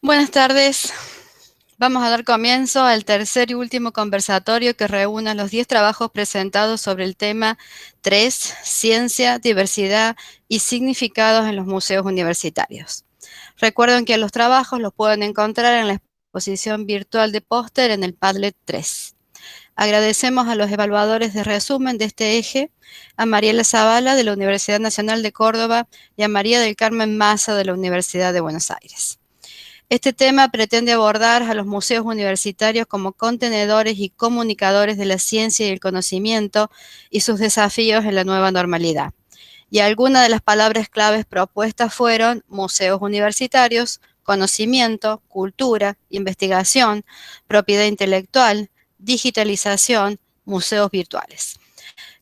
Buenas tardes. Vamos a dar comienzo al tercer y último conversatorio que reúne los 10 trabajos presentados sobre el tema 3, Ciencia, Diversidad y Significados en los Museos Universitarios. Recuerden que los trabajos los pueden encontrar en la exposición virtual de póster en el Padlet 3. Agradecemos a los evaluadores de resumen de este eje, a Mariela Zavala de la Universidad Nacional de Córdoba y a María del Carmen Maza de la Universidad de Buenos Aires. Este tema pretende abordar a los museos universitarios como contenedores y comunicadores de la ciencia y el conocimiento y sus desafíos en la nueva normalidad. Y algunas de las palabras claves propuestas fueron museos universitarios, conocimiento, cultura, investigación, propiedad intelectual, digitalización, museos virtuales.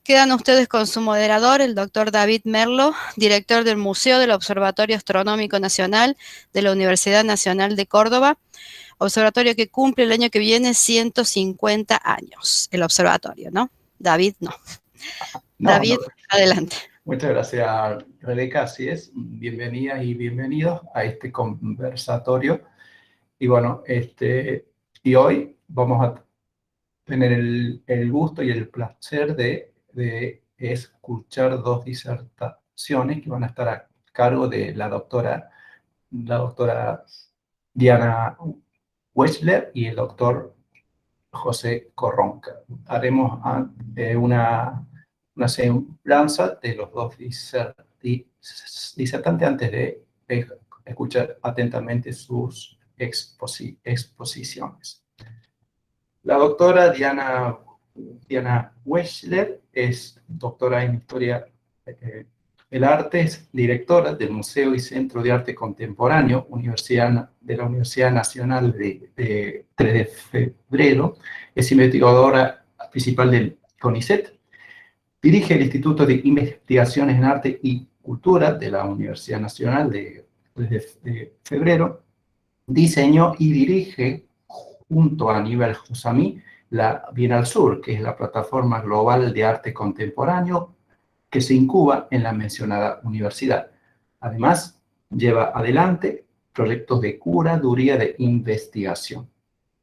Quedan ustedes con su moderador, el doctor David Merlo, director del Museo del Observatorio Astronómico Nacional de la Universidad Nacional de Córdoba, observatorio que cumple el año que viene 150 años, el observatorio, ¿no? David, no. No, David, adelante. muchas gracias, Rebeca. Así es. Bienvenidas y bienvenidos a este conversatorio. Y bueno, y hoy vamos a tener el gusto y el placer de escuchar dos disertaciones que van a estar a cargo de la doctora Diana Wechsler y el doctor José Corronca. Haremos una semblanza de los dos disertantes antes de escuchar atentamente sus exposiciones. La doctora Diana Wechsler es doctora en Historia del Arte, es directora del Museo y Centro de Arte Contemporáneo de la Universidad Nacional de 3 de Febrero, es investigadora principal del CONICET, dirige el Instituto de Investigaciones en Arte y Cultura de la Universidad Nacional de 3 de Febrero, diseñó y dirige junto a Aníbal Josami la Bienal Sur, que es la plataforma global de arte contemporáneo que se incuba en la mencionada universidad. Además, lleva adelante proyectos de curaduría de investigación.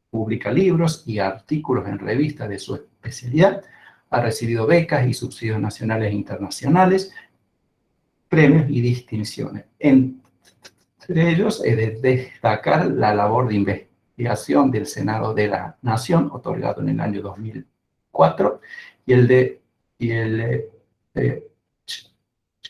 Publica libros y artículos en revistas de su especialidad. Ha recibido becas y subsidios nacionales e internacionales, premios y distinciones. Entre ellos es de destacar la labor de investigación del Senado de la Nación, otorgado en el año 2004, y el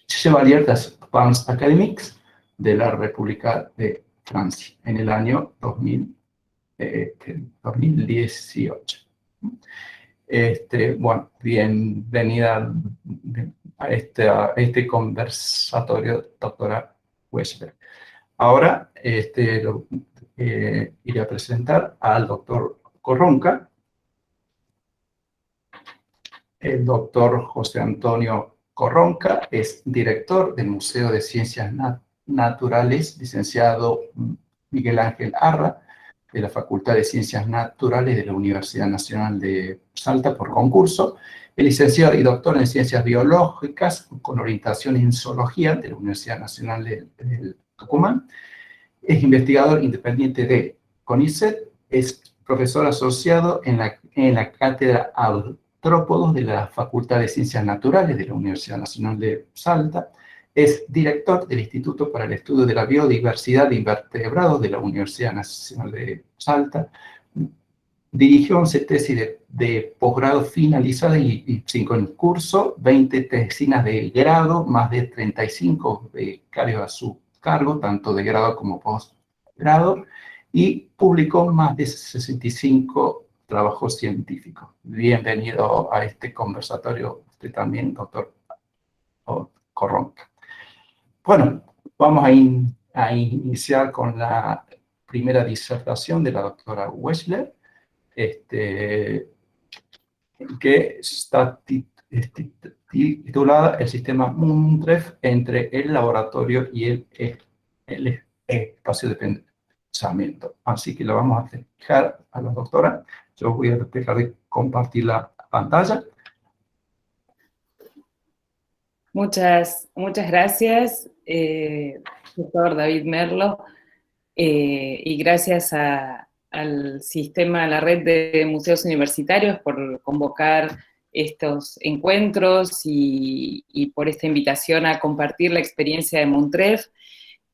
Chevalier des Pans Académiques de la República de Francia en el año 2018. Bueno, bienvenida a este conversatorio, doctora Wechsler. Ahora iré a presentar al doctor Corronca, el doctor José Antonio Corronca es director del Museo de Ciencias Naturales, licenciado Miguel Ángel Arra, de la Facultad de Ciencias Naturales de la Universidad Nacional de Salta por concurso, el licenciado y doctor en Ciencias Biológicas con orientación en Zoología de la Universidad Nacional de Tucumán, es investigador independiente de CONICET, es profesor asociado en la cátedra Artrópodos de la Facultad de Ciencias Naturales de la Universidad Nacional de Salta, es director del Instituto para el Estudio de la Biodiversidad de Invertebrados de la Universidad Nacional de Salta, dirigió 11 tesis de posgrado finalizadas y 5 en curso, 20 tesinas de grado, más de 35 becarios a su cargo, tanto de grado como postgrado, y publicó más de 65 trabajos científicos. Bienvenido a este conversatorio, usted también, doctor Corronca. Bueno, vamos a iniciar con la primera disertación de la doctora Wechsler, que está titulada El sistema Muntref entre el laboratorio y el espacio de pensamiento. Así que lo vamos a dejar a la doctora. Yo voy a dejar de compartir la pantalla. Muchas gracias, doctor David Merlo. y gracias al sistema, a la red de museos universitarios por convocar estos encuentros y por esta invitación a compartir la experiencia de Montref.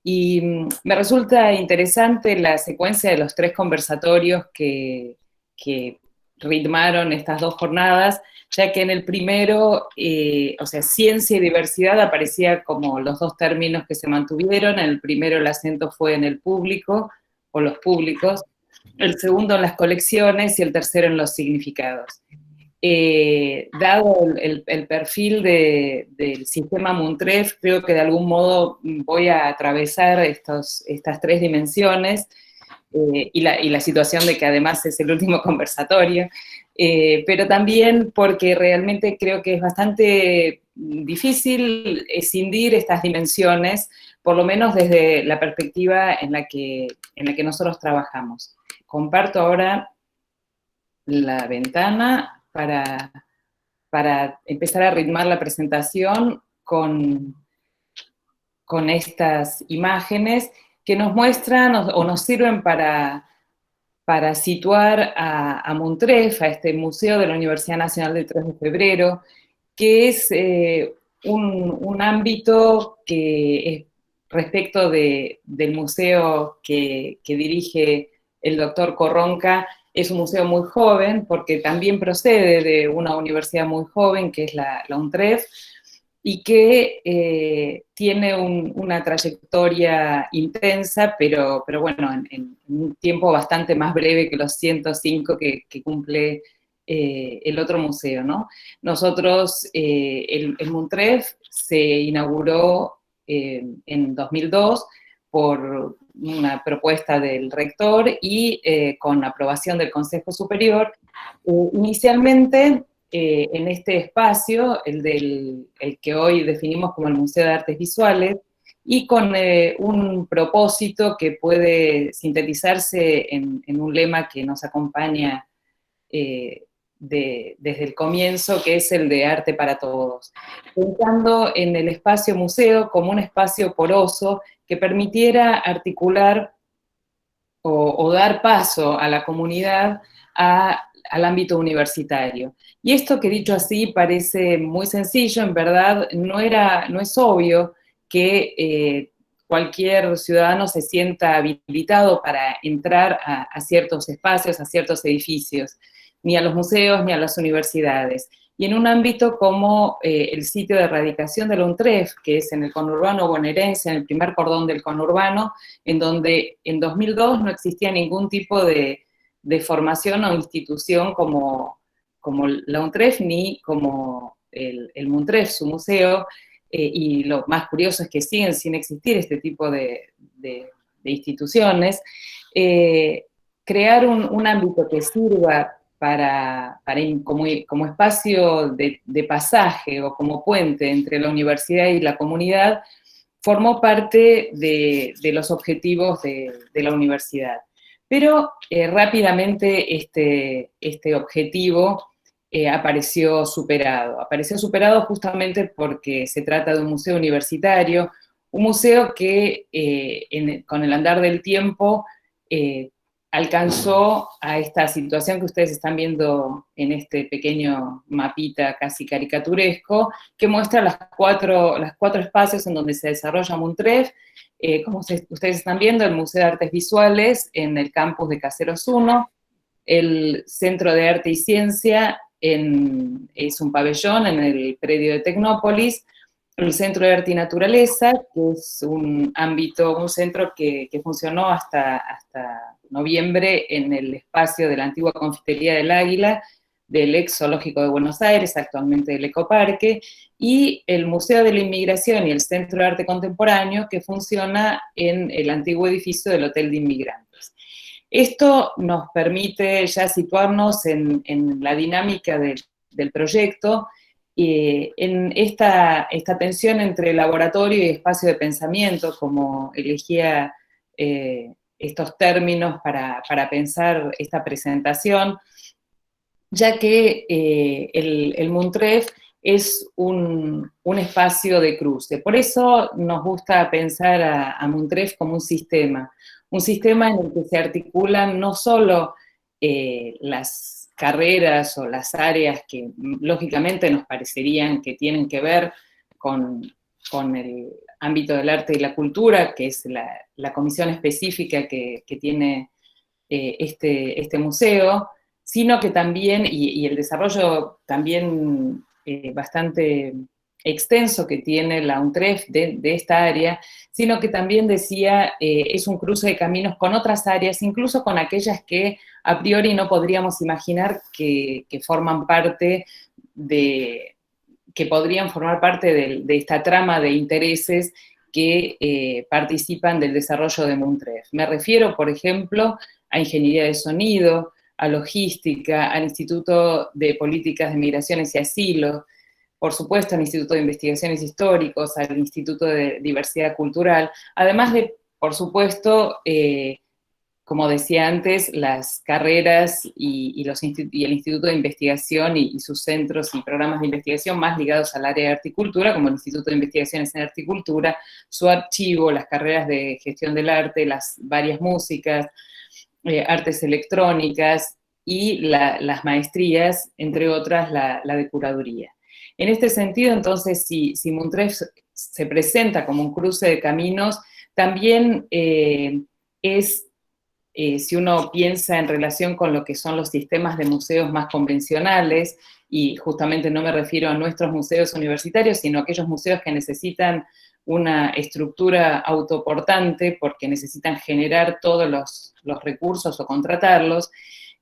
Y me resulta interesante la secuencia de los 3 conversatorios que ritmaron estas 2 jornadas, ya que en el primero, o sea, ciencia y diversidad aparecía como los 2 términos que se mantuvieron. En el primero el acento fue en el público, o los públicos, el segundo en las colecciones y el tercero en los significados. Dado el perfil del sistema Montref, creo que de algún modo voy a atravesar estas 3 dimensiones, y la situación de que además es el último conversatorio, pero también porque realmente creo que es bastante difícil escindir estas dimensiones, por lo menos desde la perspectiva en la que nosotros trabajamos. Comparto ahora la ventana para empezar a ritmar la presentación con estas imágenes que nos muestran o nos sirven para situar a Montref, a este museo de la Universidad Nacional del 3 de Febrero, que es un ámbito que es respecto del museo que dirige el doctor Corronca. Es un museo muy joven, porque también procede de una universidad muy joven, que es la UNTREF, y que tiene una trayectoria intensa, pero bueno, en un tiempo bastante más breve que los 105 que cumple el otro museo, ¿no? Nosotros, el Montref se inauguró en 2002 por una propuesta del rector y con aprobación del Consejo Superior. Inicialmente, en este espacio, el que hoy definimos como el Museo de Artes Visuales, y con un propósito que puede sintetizarse en un lema que nos acompaña desde el comienzo, que es el de arte para todos. Pensando en el espacio museo como un espacio poroso que permitiera articular o dar paso a la comunidad al ámbito universitario. Y esto que dicho así parece muy sencillo, en verdad no es obvio que cualquier ciudadano se sienta habilitado para entrar a ciertos espacios, a ciertos edificios, ni a los museos ni a las universidades. Y en un ámbito como el sitio de radicación de la UNTREF, que es en el conurbano bonaerense, en el primer cordón del conurbano, en donde en 2002 no existía ningún tipo de formación o institución como la UNTREF, ni como el Montref, su museo, y lo más curioso es que siguen sin existir este tipo de instituciones. Crear un ámbito que sirva como espacio de pasaje o como puente entre la universidad y la comunidad, formó parte de los objetivos de la universidad. Pero rápidamente este objetivo apareció superado. Apareció superado justamente porque se trata de un museo universitario, un museo que con el andar del tiempo alcanzó a esta situación que ustedes están viendo en este pequeño mapita casi caricaturesco, que muestra los cuatro espacios en donde se desarrolla Montref. Como ustedes están viendo, el Museo de Artes Visuales en el campus de Caseros 1, el Centro de Arte y Ciencia es un pabellón en el predio de Tecnópolis, el Centro de Arte y Naturaleza, que es un centro que funcionó hasta noviembre en el espacio de la antigua Confitería del Águila, del ex Zoológico de Buenos Aires, actualmente del Ecoparque, y el Museo de la Inmigración y el Centro de Arte Contemporáneo, que funciona en el antiguo edificio del Hotel de Inmigrantes. Esto nos permite ya situarnos en la dinámica del proyecto, en esta tensión entre laboratorio y espacio de pensamiento, como elegía estos términos para pensar esta presentación, ya que el Montref es un espacio de cruce. Por eso nos gusta pensar a Montref como un un sistema en el que se articulan no solo las carreras o las áreas que lógicamente nos parecerían que tienen que ver con el ámbito del arte y la cultura, que es la comisión específica que tiene este museo, sino que también, y el desarrollo también bastante extenso que tiene la UNTREF de esta área, sino que también decía, es un cruce de caminos con otras áreas, incluso con aquellas que a priori no podríamos imaginar que forman parte que podrían formar parte de esta trama de intereses que participan del desarrollo de MUNTREF. Me refiero, por ejemplo, a ingeniería de sonido, a logística, al Instituto de Políticas de Migraciones y Asilo, por supuesto al Instituto de Investigaciones Históricos, al Instituto de Diversidad Cultural, además de, por supuesto, como decía antes, las carreras y el Instituto de Investigación y sus centros y programas de investigación más ligados al área de arte y cultura, como el Instituto de Investigaciones en Arte y Cultura, su archivo, las carreras de gestión del arte, las varias músicas, artes electrónicas y las maestrías, entre otras, la de curaduría. En este sentido, entonces, si MUNTREF se presenta como un cruce de caminos, también si uno piensa en relación con lo que son los sistemas de museos más convencionales, y justamente no me refiero a nuestros museos universitarios, sino a aquellos museos que necesitan una estructura autoportante porque necesitan generar todos los recursos o contratarlos,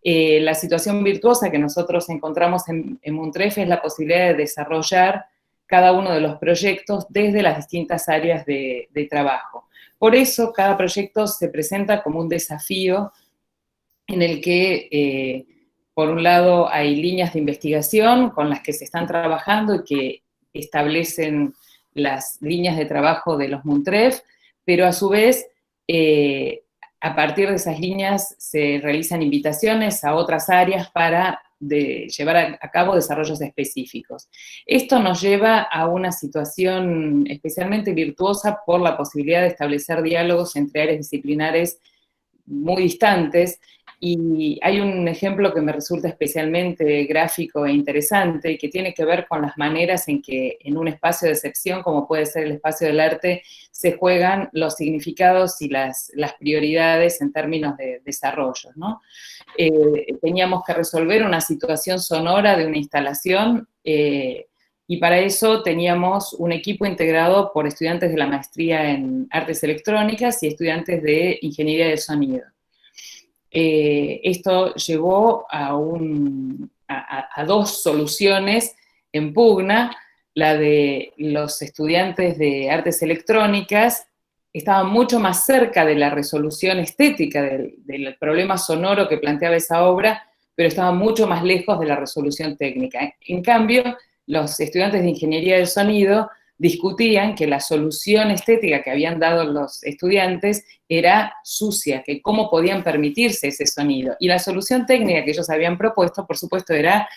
la situación virtuosa que nosotros encontramos en MUNTREF es la posibilidad de desarrollar cada uno de los proyectos desde las distintas áreas de trabajo. Por eso, cada proyecto se presenta como un desafío en el que, por un lado, hay líneas de investigación con las que se están trabajando y que establecen las líneas de trabajo de los MUNTREF, pero a su vez, a partir de esas líneas se realizan invitaciones a otras áreas para llevar a cabo desarrollos específicos. Esto nos lleva a una situación especialmente virtuosa por la posibilidad de establecer diálogos entre áreas disciplinares muy distantes, y hay un ejemplo que me resulta especialmente gráfico e interesante, que tiene que ver con las maneras en que en un espacio de excepción, como puede ser el espacio del arte, se juegan los significados y las prioridades en términos de desarrollo, ¿no? Teníamos que resolver una situación sonora de una instalación, y para eso teníamos un equipo integrado por estudiantes de la maestría en artes electrónicas y estudiantes de ingeniería de sonido. Esto llevó a dos soluciones en pugna. La de los estudiantes de artes electrónicas estaba mucho más cerca de la resolución estética del problema sonoro que planteaba esa obra, pero estaba mucho más lejos de la resolución técnica. En cambio, los estudiantes de ingeniería de sonido discutían que la solución estética que habían dado los estudiantes era sucia, que cómo podían permitirse ese sonido. Y la solución técnica que ellos habían propuesto, por supuesto, era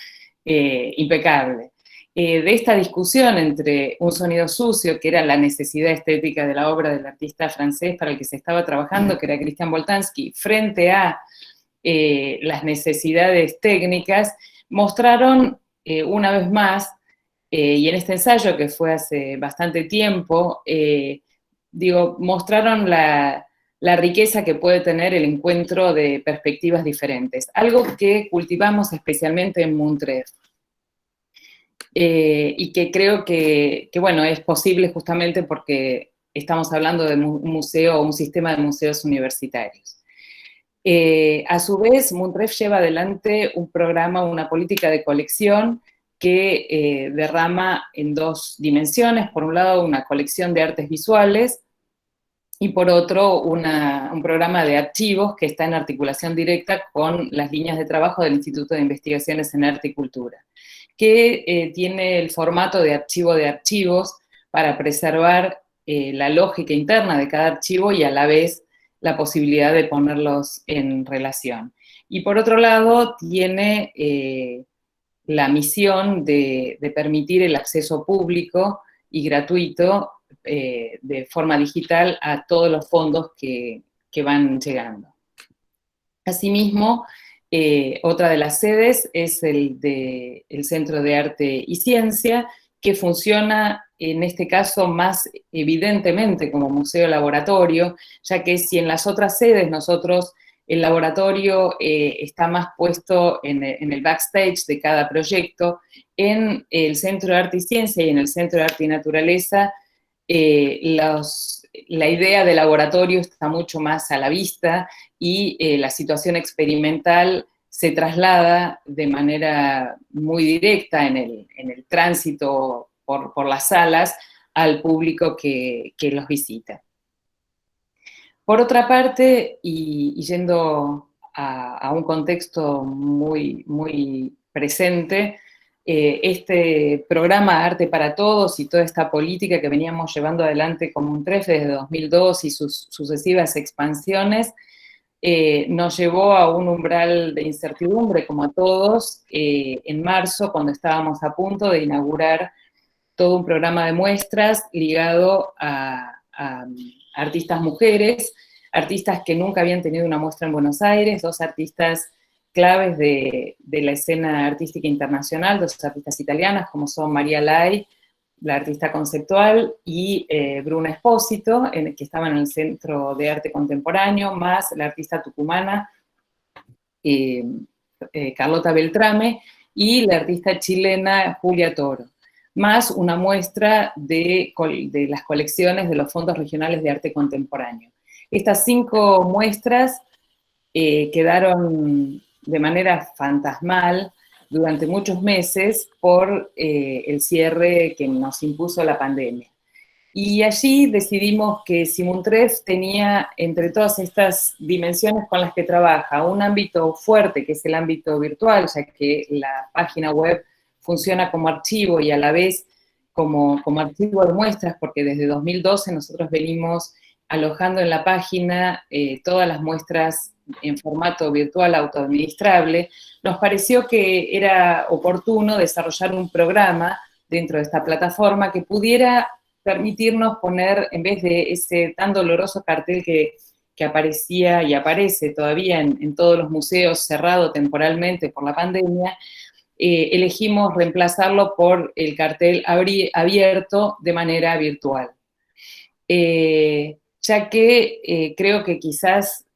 impecable. De esta discusión entre un sonido sucio, que era la necesidad estética de la obra del artista francés para el que se estaba trabajando, que era Christian Boltanski, frente a las necesidades técnicas, mostraron una vez más, y en este ensayo que fue hace bastante tiempo, mostraron la riqueza que puede tener el encuentro de perspectivas diferentes, algo que cultivamos especialmente en MUNTREF. Y que creo que, bueno, es posible justamente porque estamos hablando de un museo o un sistema de museos universitarios. A su vez, MUNTREF lleva adelante un programa, una política de colección que derrama en dos dimensiones. Por un lado, una colección de artes visuales, y por otro, un programa de archivos que está en articulación directa con las líneas de trabajo del Instituto de Investigaciones en Arte y Cultura, que tiene el formato de archivo de archivos para preservar la lógica interna de cada archivo y a la vez la posibilidad de ponerlos en relación. Y por otro lado, tiene la misión de permitir el acceso público y gratuito de forma digital a todos los fondos que van llegando. Asimismo, otra de las sedes es el Centro de Arte y Ciencia, que funciona en este caso más evidentemente como museo laboratorio, ya que si en las otras sedes nosotros el laboratorio está más puesto en el backstage de cada proyecto, en el Centro de Arte y Ciencia y en el Centro de Arte y Naturaleza, la idea de laboratorio está mucho más a la vista y la situación experimental se traslada de manera muy directa en el tránsito por las salas al público que los visita. Por otra parte, y yendo a un contexto muy, muy presente, este programa Arte para Todos y toda esta política que veníamos llevando adelante como MUNTREF desde 2002 y sus sucesivas expansiones, nos llevó a un umbral de incertidumbre, como a todos, en marzo, cuando estábamos a punto de inaugurar todo un programa de muestras ligado a artistas mujeres, artistas que nunca habían tenido una muestra en Buenos Aires, dos artistas claves de la escena artística internacional, dos artistas italianas, como son María Lai, la artista conceptual, y Bruna Espósito, que estaba en el Centro de Arte Contemporáneo, más la artista tucumana Carlota Beltrame, y la artista chilena Julia Toro, más una muestra de las colecciones de los fondos regionales de arte contemporáneo. Estas 5 muestras quedaron de manera fantasmal durante muchos meses por el cierre que nos impuso la pandemia. Y allí decidimos que si MUNTREF tenía, entre todas estas dimensiones con las que trabaja, un ámbito fuerte, que es el ámbito virtual, ya que la página web funciona como archivo y a la vez como archivo de muestras, porque desde 2012 nosotros venimos alojando en la página todas las muestras en formato virtual autoadministrable, nos pareció que era oportuno desarrollar un programa dentro de esta plataforma que pudiera permitirnos poner, en vez de ese tan doloroso cartel que aparecía y aparece todavía en todos los museos cerrado temporalmente por la pandemia, elegimos reemplazarlo por el cartel abierto de manera virtual. Ya que creo que quizás,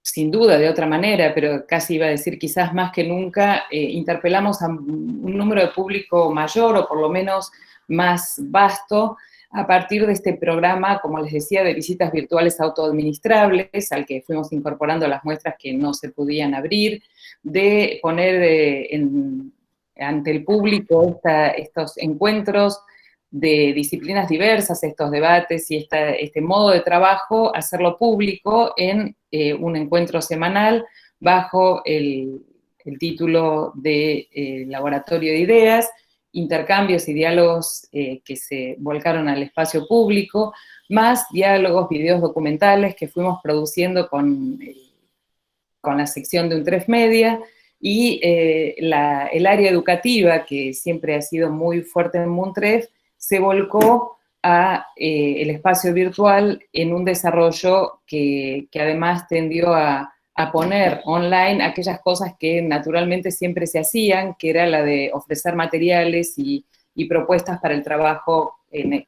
sin duda de otra manera, pero casi iba a decir quizás más que nunca, interpelamos a un número de público mayor o por lo menos más vasto a partir de este programa, como les decía, de visitas virtuales autoadministrables, al que fuimos incorporando las muestras que no se podían abrir, de poner ante el público estos encuentros de disciplinas diversas, estos debates y este modo de trabajo, hacerlo público en un encuentro semanal bajo el título de Laboratorio de Ideas, intercambios y diálogos que se volcaron al espacio público, más diálogos, videos documentales que fuimos produciendo con la sección de UNTREF Media, y el área educativa, que siempre ha sido muy fuerte en MUNTREF, se volcó a el espacio virtual en un desarrollo que además tendió a poner online aquellas cosas que naturalmente siempre se hacían, que era la de ofrecer materiales y propuestas para el trabajo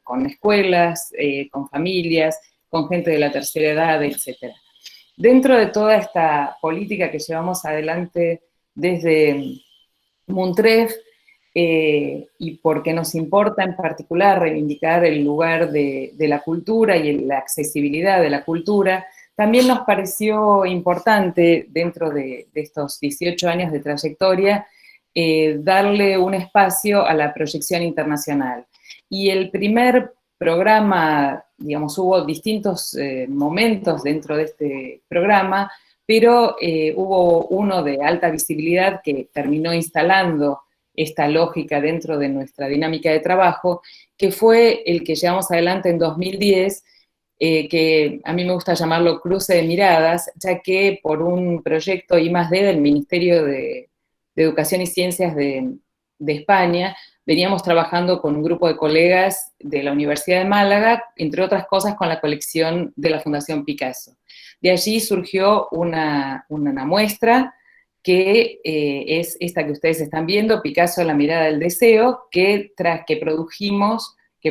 con escuelas, con familias, con gente de la tercera edad, etc. Dentro de toda esta política que llevamos adelante desde MUNTREF, y porque nos importa en particular reivindicar el lugar de la cultura y la accesibilidad de la cultura, también nos pareció importante, dentro de estos 18 años de trayectoria, darle un espacio a la proyección internacional. Y el primer programa, digamos, hubo distintos momentos dentro de este programa, pero hubo uno de alta visibilidad que terminó instalando esta lógica dentro de nuestra dinámica de trabajo, que fue el que llevamos adelante en 2010, que a mí me gusta llamarlo Cruce de Miradas, ya que por un proyecto I+D del Ministerio de Educación y Ciencias de España, veníamos trabajando con un grupo de colegas de la Universidad de Málaga, entre otras cosas con la colección de la Fundación Picasso. De allí surgió una muestra que es esta que ustedes están viendo, Picasso, la mirada del deseo, que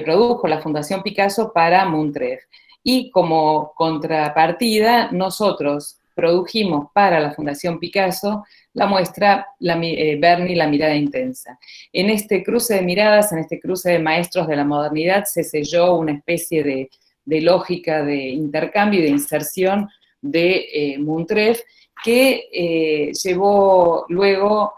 produjo la Fundación Picasso para Montref. Y como contrapartida, nosotros produjimos para la Fundación Picasso la muestra Berni, la mirada intensa. En este cruce de miradas, en este cruce de maestros de la modernidad, se selló una especie de lógica de intercambio y de inserción de Montref, que llevó luego,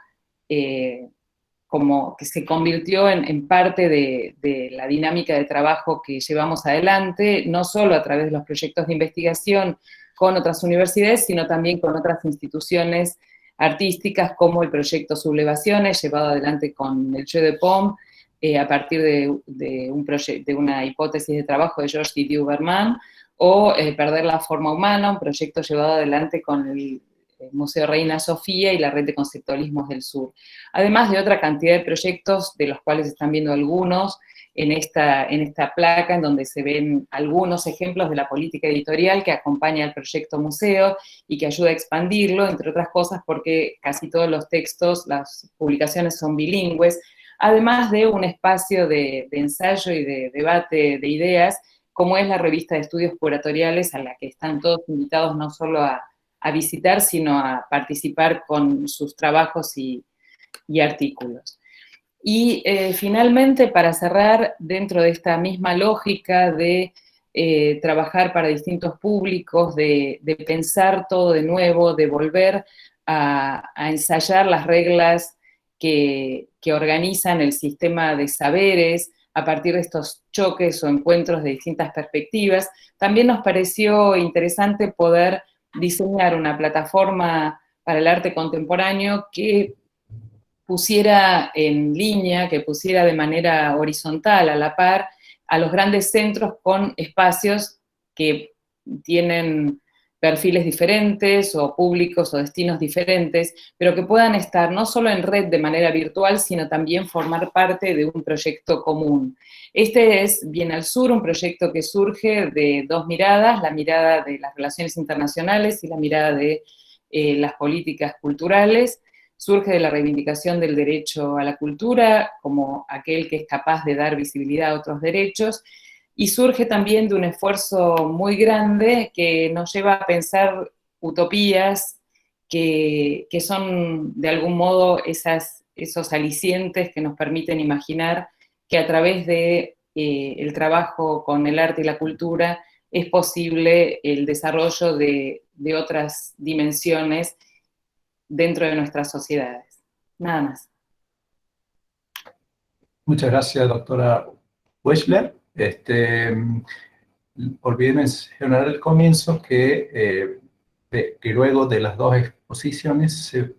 como que se convirtió en parte de la dinámica de trabajo que llevamos adelante, no solo a través de los proyectos de investigación con otras universidades, sino también con otras instituciones artísticas, como el proyecto Sublevaciones, llevado adelante con el Jeu de Paume, a partir de una hipótesis de trabajo de Georges Didier Berman, o Perder la forma humana, un proyecto llevado adelante con el Museo Reina Sofía y la Red de Conceptualismos del Sur. Además de otra cantidad de proyectos, de los cuales están viendo algunos en esta placa, en donde se ven algunos ejemplos de la política editorial que acompaña al proyecto museo y que ayuda a expandirlo, entre otras cosas porque casi todos los textos, las publicaciones son bilingües, además de un espacio de ensayo y de debate de ideas, como es la revista de estudios curatoriales, a la que están todos invitados no solo a visitar, sino a participar con sus trabajos y artículos. Y finalmente, para cerrar, dentro de esta misma lógica de trabajar para distintos públicos, de pensar todo de nuevo, de volver a ensayar las reglas que organizan el sistema de saberes, a partir de estos choques o encuentros de distintas perspectivas, también nos pareció interesante poder diseñar una plataforma para el arte contemporáneo que pusiera en línea, que pusiera de manera horizontal, a la par, a los grandes centros con espacios que tienen perfiles diferentes o públicos o destinos diferentes, pero que puedan estar no solo en red de manera virtual, sino también formar parte de un proyecto común. Este es Bien al Sur, un proyecto que surge de dos miradas, la mirada de las relaciones internacionales y la mirada de las políticas culturales. Surge de la reivindicación del derecho a la cultura como aquel que es capaz de dar visibilidad a otros derechos, y surge también de un esfuerzo muy grande que nos lleva a pensar utopías que son de algún modo esos alicientes que nos permiten imaginar que a través de el trabajo con el arte y la cultura es posible el desarrollo de otras dimensiones dentro de nuestras sociedades. Nada más. Muchas gracias, doctora Wechsler. Olvidé mencionar al comienzo que luego de las dos exposiciones se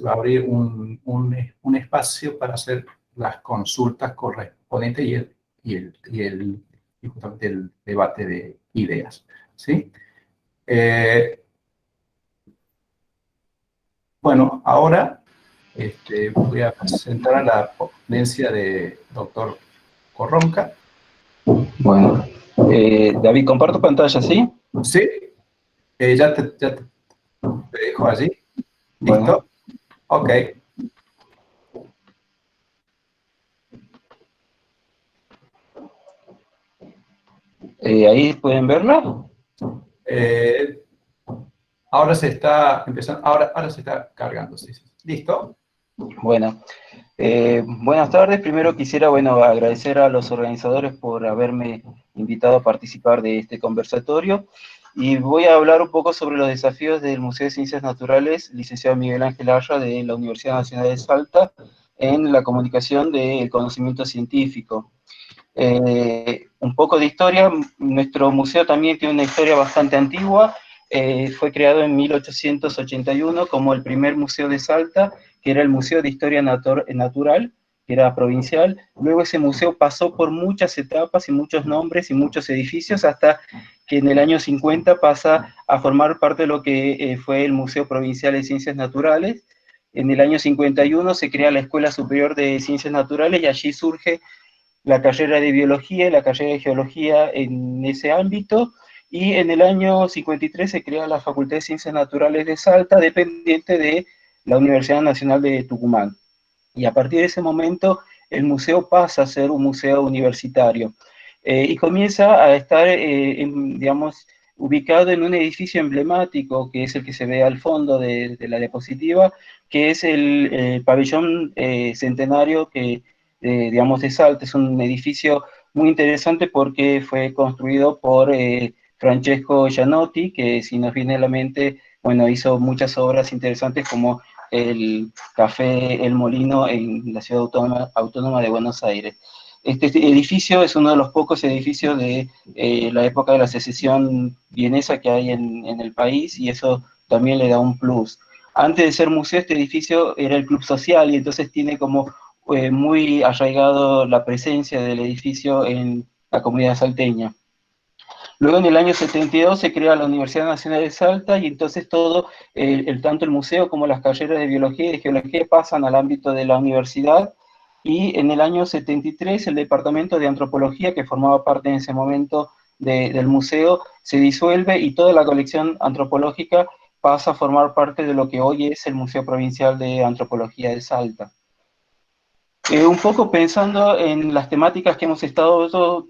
va a abrir un espacio para hacer las consultas correspondientes y justamente el debate de ideas, ¿sí? Bueno, ahora voy a presentar a la ponencia de doctor Corronca. Bueno, David, ¿comparto pantalla, sí? Sí, ya te dejo allí. ¿Listo? Bueno. Ok. ¿Ahí pueden verlo? Ahora se está empezando, ahora se está cargando, sí. ¿Listo? Bueno, buenas tardes. Primero quisiera, agradecer a los organizadores por haberme invitado a participar de este conversatorio, y voy a hablar un poco sobre los desafíos del Museo de Ciencias Naturales, licenciado Miguel Ángel Arra, de la Universidad Nacional de Salta, en la comunicación del conocimiento científico. Un poco de historia. Nuestro museo también tiene una historia bastante antigua. Fue creado en 1881 como el primer museo de Salta, que era el Museo de Historia Natural, que era provincial. Luego ese museo pasó por muchas etapas y muchos nombres y muchos edificios, hasta que en el año 50 pasa a formar parte de lo que fue el Museo Provincial de Ciencias Naturales, en el año 51 se crea la Escuela Superior de Ciencias Naturales y allí surge la carrera de Biología y la carrera de Geología en ese ámbito, y en el año 53 se crea la Facultad de Ciencias Naturales de Salta, dependiente de la Universidad Nacional de Tucumán. Y a partir de ese momento el museo pasa a ser un museo universitario y comienza a estar, digamos, ubicado en un edificio emblemático, que es el que se ve al fondo de la diapositiva, que es el pabellón centenario que, digamos, de Salta. Es un edificio muy interesante porque fue construido por Francesco Gianotti, que, si nos viene a la mente, bueno, hizo muchas obras interesantes como el Café El Molino en la Ciudad Autónoma de Buenos Aires. Este edificio es uno de los pocos edificios de la época de la secesión vienesa que hay en el país, y eso también le da un plus. Antes de ser museo, este edificio era el club social, y entonces tiene como muy arraigado la presencia del edificio en la comunidad salteña. Luego, en el año 72 se crea la Universidad Nacional de Salta, y entonces todo, tanto el museo como las carreras de Biología y de Geología pasan al ámbito de la universidad. Y en el año 73 el Departamento de Antropología, que formaba parte en ese momento del museo, se disuelve, y toda la colección antropológica pasa a formar parte de lo que hoy es el Museo Provincial de Antropología de Salta. Un poco pensando en las temáticas que hemos estado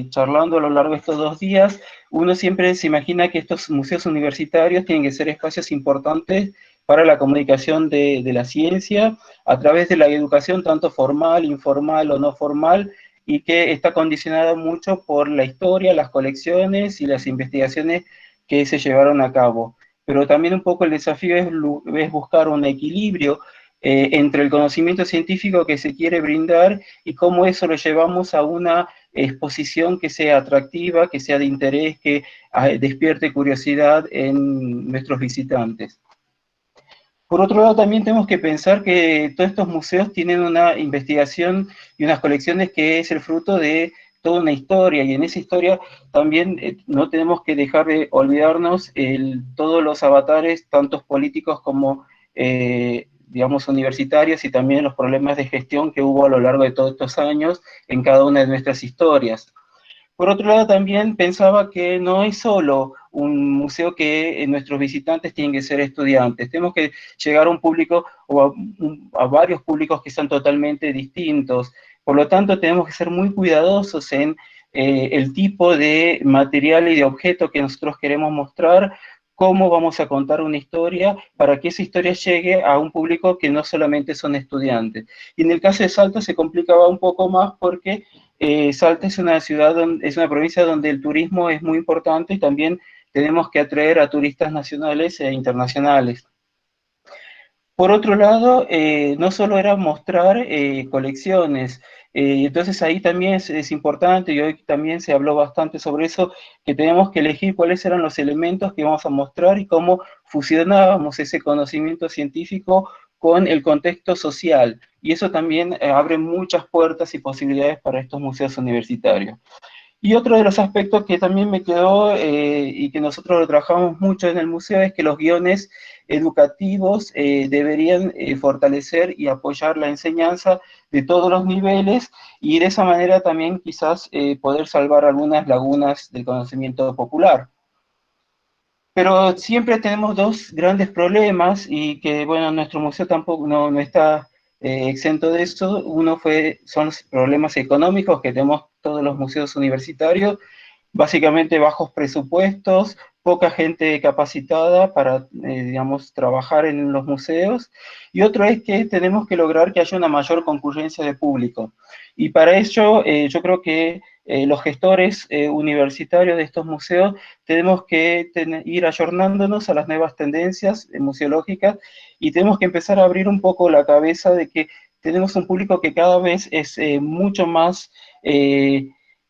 charlando a lo largo de estos 2 días, uno siempre se imagina que estos museos universitarios tienen que ser espacios importantes para la comunicación de la ciencia a través de la educación, tanto formal, informal o no formal, y que está condicionada mucho por la historia, las colecciones y las investigaciones que se llevaron a cabo. Pero también un poco el desafío es buscar un equilibrio entre el conocimiento científico que se quiere brindar y cómo eso lo llevamos a una exposición que sea atractiva, que sea de interés, que despierte curiosidad en nuestros visitantes. Por otro lado, también tenemos que pensar que todos estos museos tienen una investigación y unas colecciones que es el fruto de toda una historia, y en esa historia también no tenemos que dejar de olvidarnos todos los avatares, tanto políticos como digamos, universitarios, y también los problemas de gestión que hubo a lo largo de todos estos años en cada una de nuestras historias. Por otro lado, también pensaba que no es solo un museo que nuestros visitantes tienen que ser estudiantes, tenemos que llegar a un público o a varios públicos que son totalmente distintos. Por lo tanto, tenemos que ser muy cuidadosos en el tipo de material y de objeto que nosotros queremos mostrar, cómo vamos a contar una historia para que esa historia llegue a un público que no solamente son estudiantes. Y en el caso de Salta se complicaba un poco más porque Salta es una ciudad, es una provincia donde el turismo es muy importante, y también tenemos que atraer a turistas nacionales e internacionales. Por otro lado, no solo era mostrar colecciones, entonces ahí también es importante, y hoy también se habló bastante sobre eso, que tenemos que elegir cuáles eran los elementos que vamos a mostrar y cómo fusionábamos ese conocimiento científico con el contexto social, y eso también abre muchas puertas y posibilidades para estos museos universitarios. Y otro de los aspectos que también me quedó y que nosotros lo trabajamos mucho en el museo es que los guiones educativos deberían fortalecer y apoyar la enseñanza de todos los niveles, y de esa manera también quizás poder salvar algunas lagunas del conocimiento popular. Pero siempre tenemos 2 grandes problemas, y que, bueno, nuestro museo tampoco no está exento de eso. Uno son los problemas económicos que tenemos todos los museos universitarios, básicamente bajos presupuestos, poca gente capacitada para, digamos, trabajar en los museos, y otro es que tenemos que lograr que haya una mayor concurrencia de público. Y para ello, yo creo que los gestores universitarios de estos museos tenemos que ir ayornándonos a las nuevas tendencias museológicas, y tenemos que empezar a abrir un poco la cabeza de que tenemos un público que cada vez es mucho más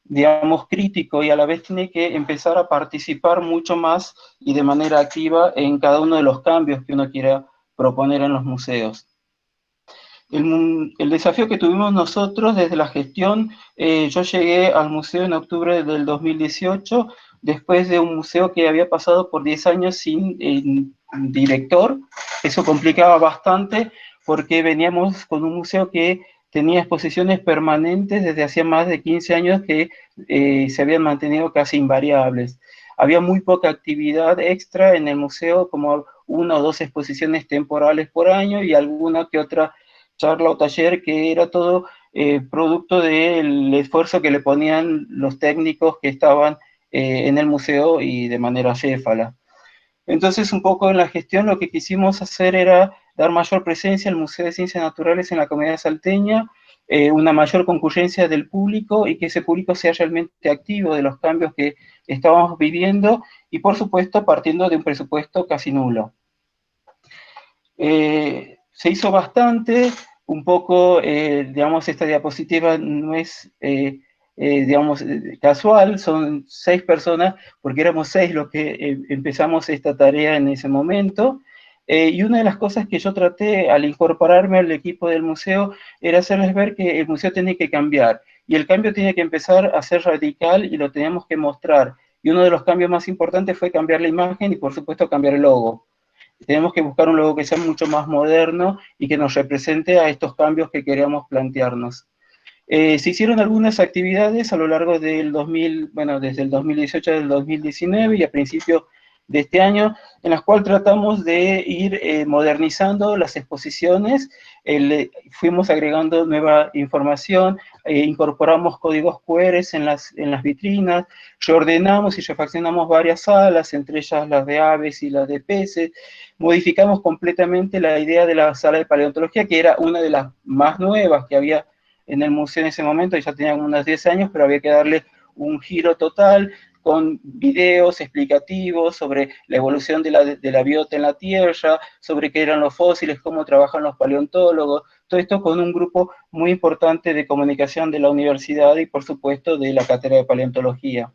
digamos, crítico, y a la vez tiene que empezar a participar mucho más y de manera activa en cada uno de los cambios que uno quiera proponer en los museos. El desafío que tuvimos nosotros desde la gestión, yo llegué al museo en octubre del 2018, después de un museo que había pasado por 10 años sin director. Eso complicaba bastante porque veníamos con un museo que tenía exposiciones permanentes desde hacía más de 15 años que se habían mantenido casi invariables. Había muy poca actividad extra en el museo, como 1 o 2 exposiciones temporales por año y alguna que otra charla o taller, que era todo producto del esfuerzo que le ponían los técnicos que estaban en el museo y de manera céfala. Entonces, un poco en la gestión lo que quisimos hacer era dar mayor presencia al Museo de Ciencias Naturales en la comunidad salteña, una mayor concurrencia del público y que ese público sea realmente activo de los cambios que estábamos viviendo y, por supuesto, partiendo de un presupuesto casi nulo. Se hizo bastante, un poco, digamos, esta diapositiva no es, digamos, casual, son 6 personas, porque éramos 6 los que empezamos esta tarea en ese momento, y una de las cosas que yo traté al incorporarme al equipo del museo era hacerles ver que el museo tenía que cambiar, y el cambio tiene que empezar a ser radical y lo teníamos que mostrar, y uno de los cambios más importantes fue cambiar la imagen y, por supuesto, cambiar el logo. Tenemos que buscar un logo que sea mucho más moderno y que nos represente a estos cambios que queríamos plantearnos. Se hicieron algunas actividades a lo largo del 2000, bueno, desde el 2018 al 2019 y a principios de este año, en las cuales tratamos de ir modernizando las exposiciones, fuimos agregando nueva información, incorporamos códigos QR en las vitrinas, reordenamos y refaccionamos varias salas, entre ellas las de aves y las de peces, modificamos completamente la idea de la sala de paleontología, que era una de las más nuevas que había en el museo en ese momento, ya tenían unos 10 años, pero había que darle un giro total, con videos explicativos sobre la evolución de la biota en la Tierra, sobre qué eran los fósiles, cómo trabajan los paleontólogos, todo esto con un grupo muy importante de comunicación de la universidad y, por supuesto, de la cátedra de paleontología.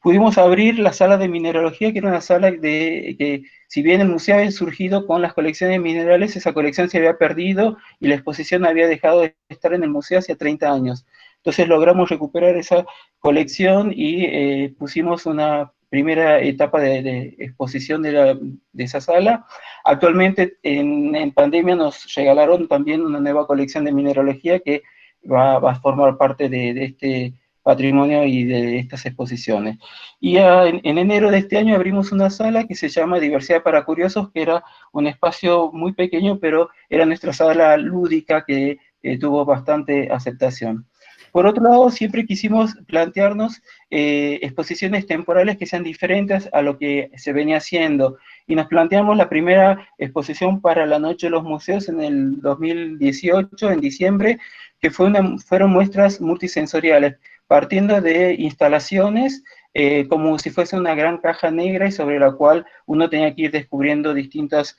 Pudimos abrir la sala de mineralogía, que era una sala que, si bien el museo había surgido con las colecciones minerales, esa colección se había perdido y la exposición había dejado de estar en el museo hace 30 años. Entonces logramos recuperar esa colección y pusimos una primera etapa de exposición de esa sala. Actualmente, en pandemia, nos regalaron también una nueva colección de mineralogía que va a formar parte de este patrimonio y de estas exposiciones. Y en enero de este año abrimos una sala que se llama Diversidad para Curiosos, que era un espacio muy pequeño, pero era nuestra sala lúdica que tuvo bastante aceptación. Por otro lado, siempre quisimos plantearnos exposiciones temporales que sean diferentes a lo que se venía haciendo, y nos planteamos la primera exposición para la Noche de los Museos en el 2018, en diciembre, que fueron muestras multisensoriales, partiendo de instalaciones como si fuese una gran caja negra y sobre la cual uno tenía que ir descubriendo distintos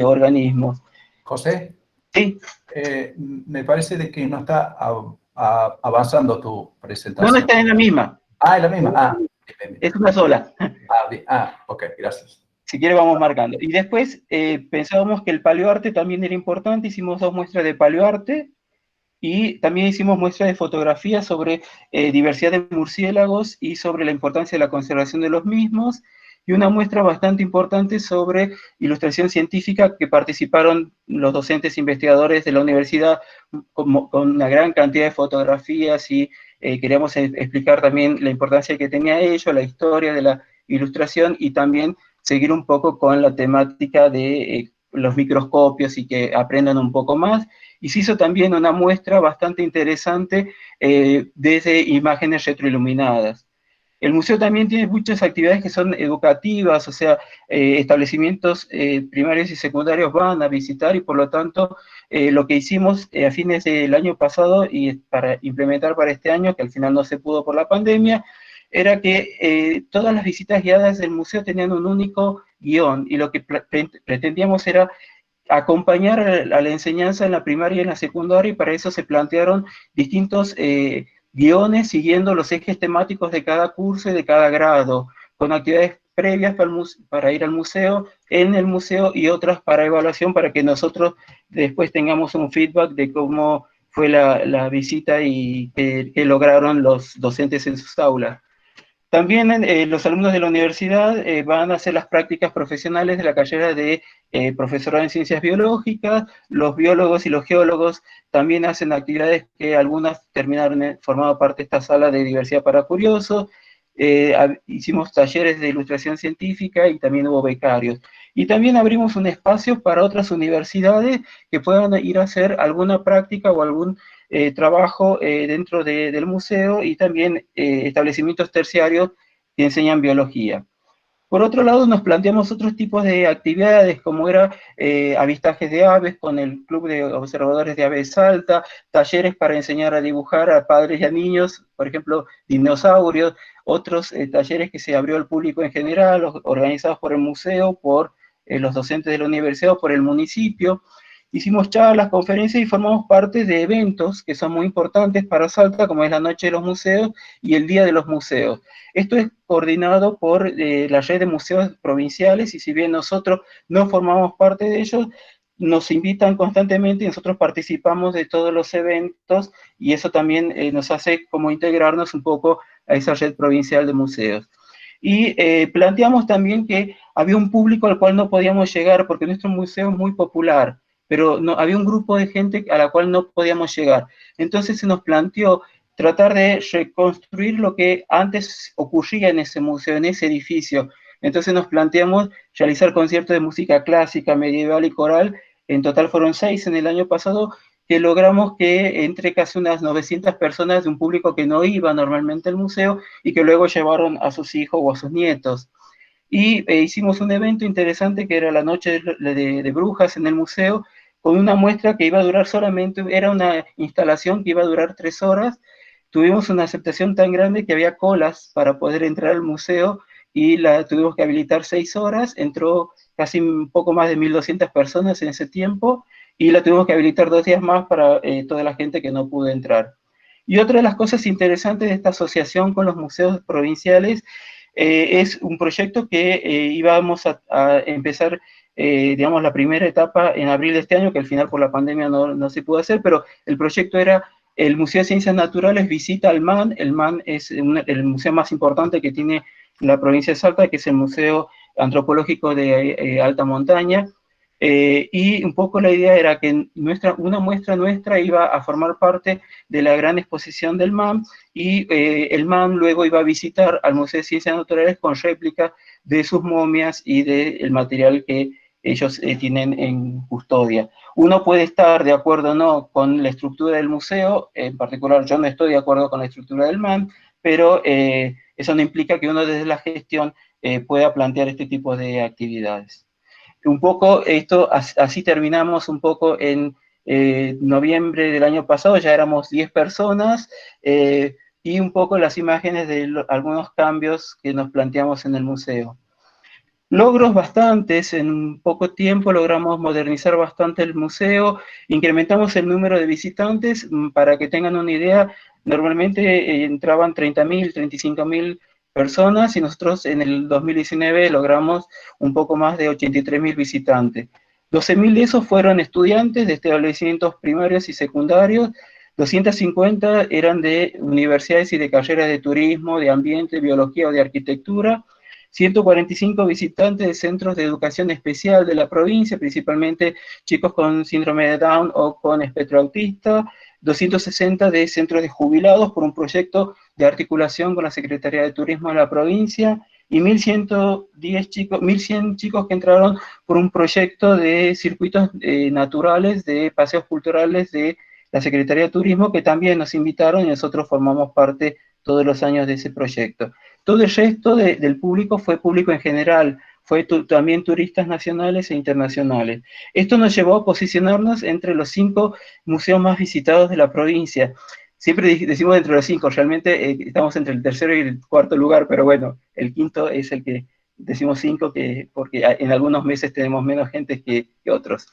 organismos. José, sí. Me parece de que no está avanzando tu presentación. No, está en la misma. Ah, es la misma. Ah, bien. Es una sola. Ok, gracias. Si quiere vamos marcando. Y después pensábamos que el paleoarte también era importante, hicimos 2 muestras de paleoarte, y también hicimos muestras de fotografía sobre diversidad de murciélagos y sobre la importancia de la conservación de los mismos, y una muestra bastante importante sobre ilustración científica, que participaron los docentes investigadores de la universidad con una gran cantidad de fotografías, y queríamos explicar también la importancia que tenía ello, la historia de la ilustración, y también seguir un poco con la temática de los microscopios y que aprendan un poco más. Y se hizo también una muestra bastante interesante desde imágenes retroiluminadas. El museo también tiene muchas actividades que son educativas, o sea, establecimientos primarios y secundarios van a visitar, y por lo tanto lo que hicimos a fines del año pasado y para implementar para este año, que al final no se pudo por la pandemia, era que todas las visitas guiadas del museo tenían un único guión, y lo que pretendíamos era acompañar a la enseñanza en la primaria y en la secundaria, y para eso se plantearon distintos guiones siguiendo los ejes temáticos de cada curso y de cada grado, con actividades previas para ir al museo, en el museo, y otras para evaluación, para que nosotros después tengamos un feedback de cómo fue la visita y qué lograron los docentes en sus aulas. También los alumnos de la universidad van a hacer las prácticas profesionales de la carrera de profesorado en ciencias biológicas. Los biólogos y los geólogos también hacen actividades que algunas terminaron formando parte de esta sala de diversidad para curiosos. Hicimos talleres de ilustración científica y también hubo becarios. Y también abrimos un espacio para otras universidades que puedan ir a hacer alguna práctica o algún trabajo dentro del museo, y también establecimientos terciarios que enseñan biología. Por otro lado, nos planteamos otros tipos de actividades, como era avistajes de aves con el Club de Observadores de Aves Salta, talleres para enseñar a dibujar a padres y a niños, por ejemplo, dinosaurios, otros talleres que se abrió al público en general, organizados por el museo, por los docentes de la universidad o por el municipio. Hicimos charlas, conferencias y formamos parte de eventos que son muy importantes para Salta, como es la Noche de los Museos y el Día de los Museos. Esto es coordinado por la red de museos provinciales, y si bien nosotros no formamos parte de ellos, nos invitan constantemente y nosotros participamos de todos los eventos, y eso también nos hace como integrarnos un poco a esa red provincial de museos. Y planteamos también que había un público al cual no podíamos llegar porque nuestro museo es muy popular, pero no, había un grupo de gente a la cual no podíamos llegar. Entonces se nos planteó tratar de reconstruir lo que antes ocurría en ese museo, en ese edificio. Entonces nos planteamos realizar conciertos de música clásica, medieval y coral. En total fueron 6 en el año pasado, que logramos que entre casi unas 900 personas de un público que no iba normalmente al museo y que luego llevaron a sus hijos o a sus nietos. Y hicimos un evento interesante que era la noche de brujas en el museo, con una muestra que iba a durar solamente, era una instalación que iba a durar 3 horas. Tuvimos una aceptación tan grande que había colas para poder entrar al museo, y la tuvimos que habilitar 6 horas, entró casi un poco más de 1.200 personas en ese tiempo, y la tuvimos que habilitar 2 días más para toda la gente que no pudo entrar. Y otra de las cosas interesantes de esta asociación con los museos provinciales es un proyecto que íbamos a empezar, digamos, la primera etapa en abril de este año, que al final por la pandemia no se pudo hacer, pero el proyecto era el Museo de Ciencias Naturales visita al MAN. El MAN es el museo más importante que tiene la provincia de Salta, que es el Museo Antropológico de Alta Montaña. Y un poco la idea era que una muestra nuestra iba a formar parte de la gran exposición del MAN, y el MAN luego iba a visitar al Museo de Ciencias Naturales con réplicas de sus momias y del material que ellos tienen en custodia. Uno puede estar de acuerdo o no con la estructura del museo, en particular yo no estoy de acuerdo con la estructura del MAN, pero eso no implica que uno desde la gestión pueda plantear este tipo de actividades. Un poco esto, así terminamos un poco en noviembre del año pasado, ya éramos 10 personas, y un poco las imágenes de algunos cambios que nos planteamos en el museo. Logros bastantes, en poco tiempo logramos modernizar bastante el museo, incrementamos el número de visitantes. Para que tengan una idea, normalmente entraban 30.000, 35.000 personas, y nosotros en el 2019 logramos un poco más de 83.000 visitantes. 12.000 de esos fueron estudiantes de establecimientos primarios y secundarios, 250 eran de universidades y de carreras de turismo, de ambiente, biología o de arquitectura, 145 visitantes de centros de educación especial de la provincia, principalmente chicos con síndrome de Down o con espectro autista, 260 de centros de jubilados por un proyecto de articulación con la Secretaría de Turismo de la provincia, y 1.100 chicos que entraron por un proyecto de circuitos naturales, de paseos culturales de la Secretaría de Turismo, que también nos invitaron y nosotros formamos parte todos los años de ese proyecto. Todo el resto del público fue público en general, fue también turistas nacionales e internacionales. Esto nos llevó a posicionarnos entre los 5 museos más visitados de la provincia. Siempre decimos entre los 5, realmente estamos entre el tercero y el cuarto lugar, pero bueno, el quinto es el que decimos 5, porque en algunos meses tenemos menos gente que otros.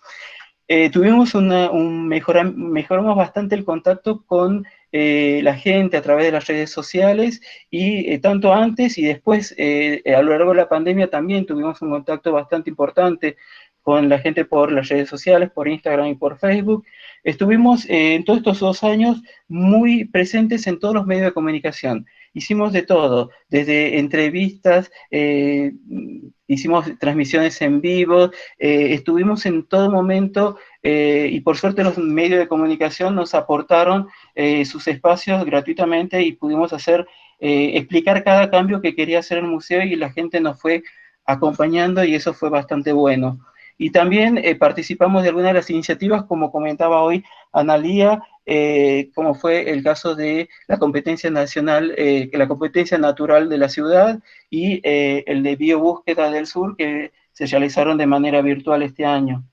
Mejoramos bastante el contacto con la gente a través de las redes sociales, y tanto antes y después, a lo largo de la pandemia también tuvimos un contacto bastante importante con la gente por las redes sociales, por Instagram y por Facebook. Estuvimos en todos estos 2 años muy presentes en todos los medios de comunicación. hicimos de todo, desde entrevistas, hicimos transmisiones en vivo, estuvimos en todo momento, y por suerte los medios de comunicación nos aportaron sus espacios gratuitamente y pudimos explicar cada cambio que quería hacer el museo, y la gente nos fue acompañando y eso fue bastante bueno. Y también participamos de algunas de las iniciativas, como comentaba hoy Analía, como fue el caso de la competencia nacional, la competencia natural de la ciudad, y el de biobúsqueda del sur, que se realizaron de manera virtual este año.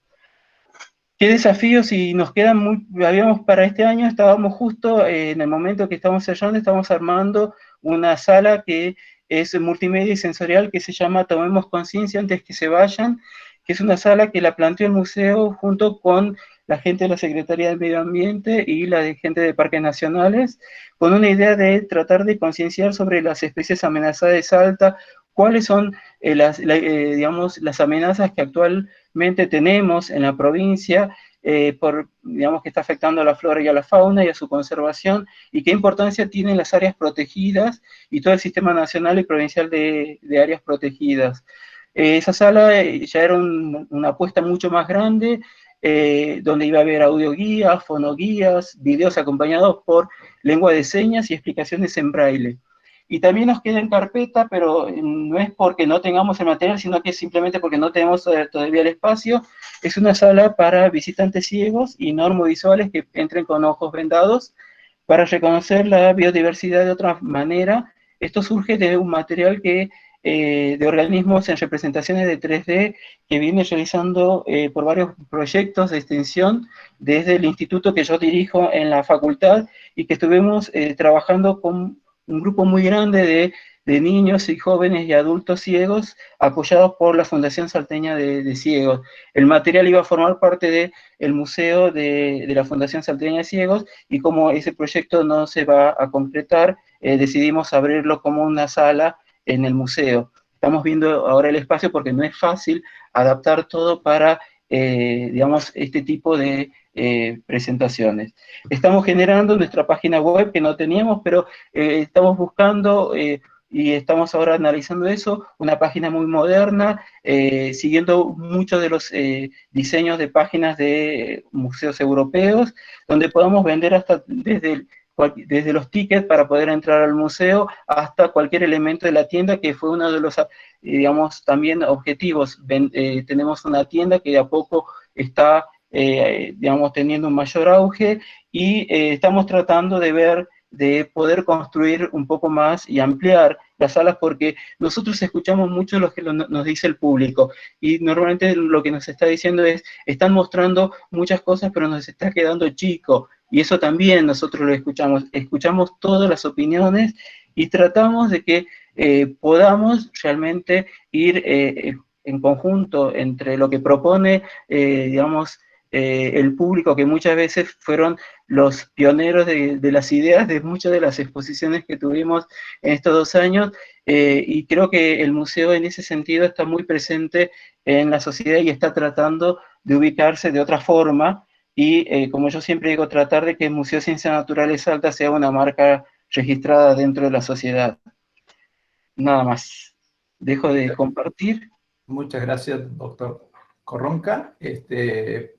¿Qué desafíos? Y nos quedan habíamos para este año, estábamos justo en el momento que estamos cerrando, estamos armando una sala que es multimedia y sensorial, que se llama Tomemos Conciencia antes que se vayan, que es una sala que la planteó el museo junto con la gente de la Secretaría del Medio Ambiente y la de gente de Parques Nacionales, con una idea de tratar de concienciar sobre las especies amenazadas de Salta, cuáles son digamos, las amenazas que actualmente tenemos en la provincia, digamos, que está afectando a la flora y a la fauna y a su conservación, y qué importancia tienen las áreas protegidas y todo el sistema nacional y provincial de áreas protegidas. Esa sala ya era una apuesta mucho más grande, donde iba a haber audioguías, fonoguías, videos acompañados por lengua de señas y explicaciones en braille. Y también nos queda en carpeta, pero no es porque no tengamos el material, sino que es simplemente porque no tenemos todavía el espacio. Es una sala para visitantes ciegos y normovisuales que entren con ojos vendados para reconocer la biodiversidad de otra manera. Esto surge de un material de organismos en representaciones de 3D que viene realizando por varios proyectos de extensión desde el instituto que yo dirijo en la facultad, y que estuvimos trabajando con un grupo muy grande de niños y jóvenes y adultos ciegos, apoyados por la Fundación Salteña de Ciegos. El material iba a formar parte del museo de la Fundación Salteña de Ciegos, y como ese proyecto no se va a completar, decidimos abrirlo como una sala en el museo. Estamos viendo ahora el espacio porque no es fácil adaptar todo para, digamos, este tipo de presentaciones. Estamos generando nuestra página web, que no teníamos, pero estamos buscando, y estamos ahora analizando eso, una página muy moderna, siguiendo muchos de los diseños de páginas de museos europeos, donde podamos vender hasta desde los tickets para poder entrar al museo hasta cualquier elemento de la tienda, que fue uno de los, digamos, también objetivos. Tenemos una tienda que de a poco está, digamos, teniendo un mayor auge, y estamos tratando de poder construir un poco más y ampliar las salas, porque nosotros escuchamos mucho lo que nos dice el público, y normalmente lo que nos está diciendo es, están mostrando muchas cosas, pero nos está quedando chico, y eso también nosotros lo escuchamos todas las opiniones, y tratamos de que podamos realmente ir en conjunto entre lo que propone, digamos, el público, que muchas veces fueron los pioneros de las ideas de muchas de las exposiciones que tuvimos en estos 2 años, y creo que el museo en ese sentido está muy presente en la sociedad y está tratando de ubicarse de otra forma, y como yo siempre digo, tratar de que el Museo de Ciencias Naturales Salta sea una marca registrada dentro de la sociedad. Nada más. Dejo de compartir. Muchas gracias, doctor Corronca.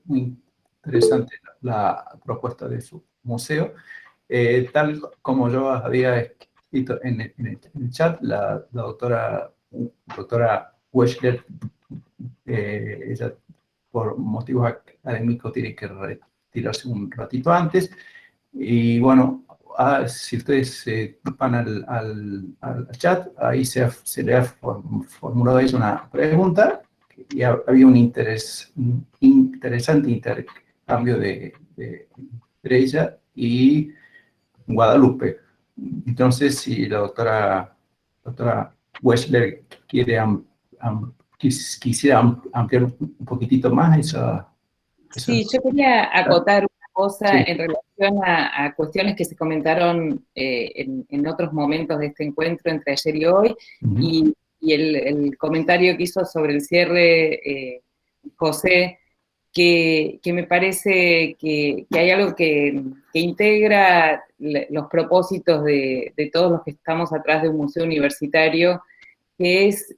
Muy interesante la propuesta de su museo. Tal como yo había escrito en el chat, la doctora Weschler, ella por motivos académicos tiene que retirarse un ratito antes. Y bueno, si ustedes van al chat, ahí se le ha formulado una pregunta, y había un interesante intercambio entre ella y Guadalupe. Entonces, si la doctora Weschler quisiera ampliar un poquitito más esa... Sí, yo quería acotar una cosa, sí, en relación a cuestiones que se comentaron en otros momentos de este encuentro entre ayer y hoy, y el comentario que hizo sobre el cierre José, que me parece que hay algo que integra los propósitos de todos los que estamos atrás de un museo universitario, que es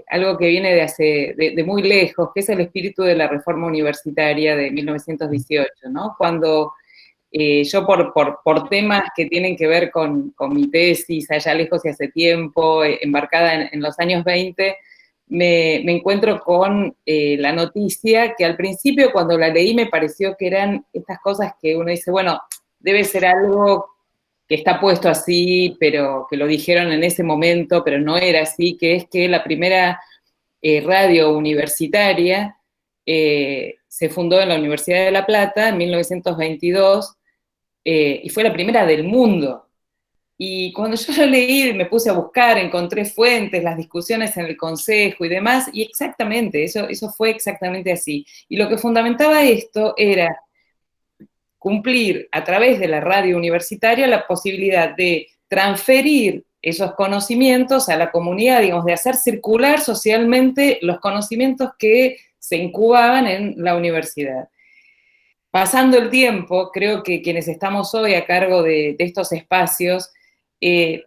algo que viene de muy lejos, que es el espíritu de la reforma universitaria de 1918, ¿no? Cuando yo por temas que tienen que ver con mi tesis, allá lejos y hace tiempo, embarcada en los años 20, me encuentro con la noticia que al principio cuando la leí me pareció que eran estas cosas que uno dice, bueno, debe ser algo que está puesto así, pero que lo dijeron en ese momento, pero no era así, que es que la primera radio universitaria se fundó en la Universidad de La Plata en 1922 y fue la primera del mundo. Y cuando yo lo leí, me puse a buscar, encontré fuentes, las discusiones en el consejo y demás, y exactamente, eso fue exactamente así. Y lo que fundamentaba esto era cumplir a través de la radio universitaria la posibilidad de transferir esos conocimientos a la comunidad, digamos, de hacer circular socialmente los conocimientos que se incubaban en la universidad. Pasando el tiempo, creo que quienes estamos hoy a cargo de estos espacios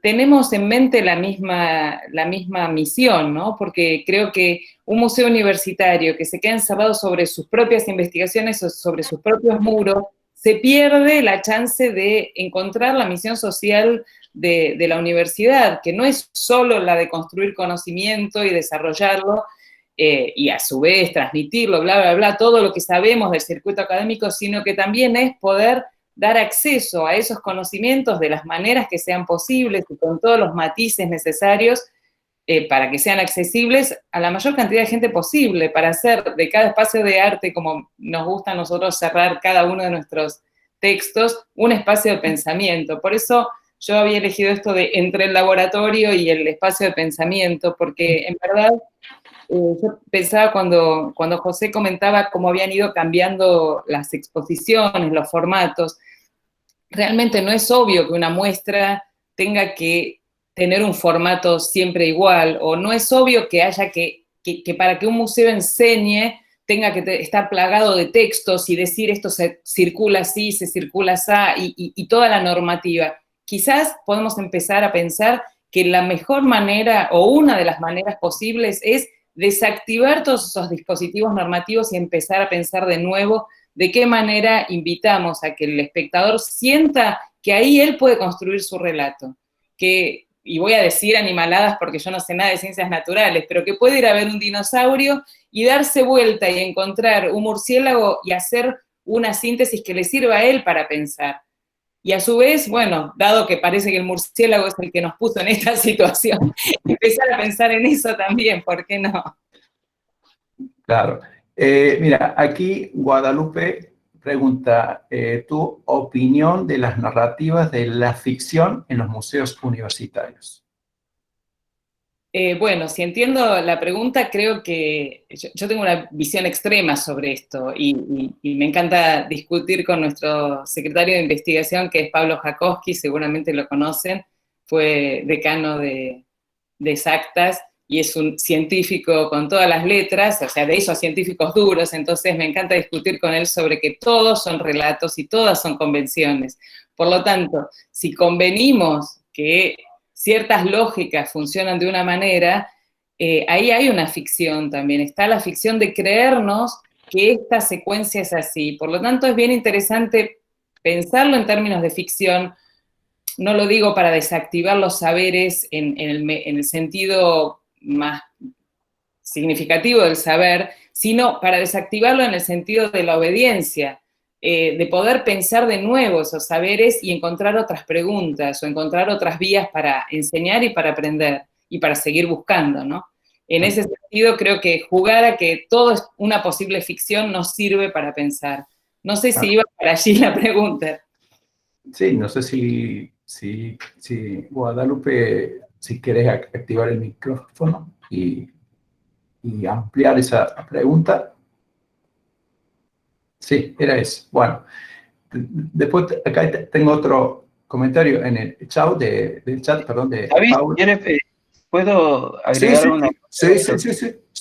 tenemos en mente la misma misión, ¿no? Porque creo que un museo universitario que se queda encerrado sobre sus propias investigaciones o sobre sus propios muros, se pierde la chance de encontrar la misión social de la universidad, que no es solo la de construir conocimiento y desarrollarlo, y a su vez transmitirlo, bla, bla, bla, todo lo que sabemos del circuito académico, sino que también es poder dar acceso a esos conocimientos de las maneras que sean posibles y con todos los matices necesarios para que sean accesibles a la mayor cantidad de gente posible, para hacer de cada espacio de arte, como nos gusta a nosotros cerrar cada uno de nuestros textos, un espacio de pensamiento. Por eso yo había elegido esto de entre el laboratorio y el espacio de pensamiento, porque en verdad yo pensaba cuando José comentaba cómo habían ido cambiando las exposiciones, los formatos, realmente no es obvio que una muestra tenga que tener un formato siempre igual, o no es obvio que haya que para que un museo enseñe tenga que estar plagado de textos y decir esto se circula así, se circula así, y toda la normativa. Quizás podemos empezar a pensar que la mejor manera, o una de las maneras posibles, es desactivar todos esos dispositivos normativos y empezar a pensar de nuevo de qué manera invitamos a que el espectador sienta que ahí él puede construir su relato. Y voy a decir animaladas porque yo no sé nada de ciencias naturales, pero que puede ir a ver un dinosaurio y darse vuelta y encontrar un murciélago y hacer una síntesis que le sirva a él para pensar. Y a su vez, bueno, dado que parece que el murciélago es el que nos puso en esta situación, empezar a pensar en eso también, ¿por qué no? Claro. Mira, aquí Guadalupe pregunta, ¿tu opinión de las narrativas de la ficción en los museos universitarios? Bueno, si entiendo la pregunta, creo que yo tengo una visión extrema sobre esto y me encanta discutir con nuestro secretario de investigación, que es Pablo Jakowski, seguramente lo conocen, fue decano de exactas y es un científico con todas las letras, o sea, de esos científicos duros, entonces me encanta discutir con él sobre que todos son relatos y todas son convenciones. Por lo tanto, si convenimos que ciertas lógicas funcionan de una manera, ahí hay una ficción también, está la ficción de creernos que esta secuencia es así. Por lo tanto, es bien interesante pensarlo en términos de ficción. No lo digo para desactivar los saberes en el sentido más significativo del saber, sino para desactivarlo en el sentido de la obediencia, de poder pensar de nuevo esos saberes y encontrar otras preguntas o encontrar otras vías para enseñar y para aprender y para seguir buscando, ¿no? En ese sentido, creo que jugar a que todo es una posible ficción nos sirve para pensar. No sé si iba para allí la pregunta. Sí, no sé si Guadalupe, si querés activar el micrófono y ampliar esa pregunta. Sí, era eso. Bueno, después acá tengo otro comentario en el chat, del chat, perdón, de David, Paul. ¿puedo Sí, agregar sí, una? sí,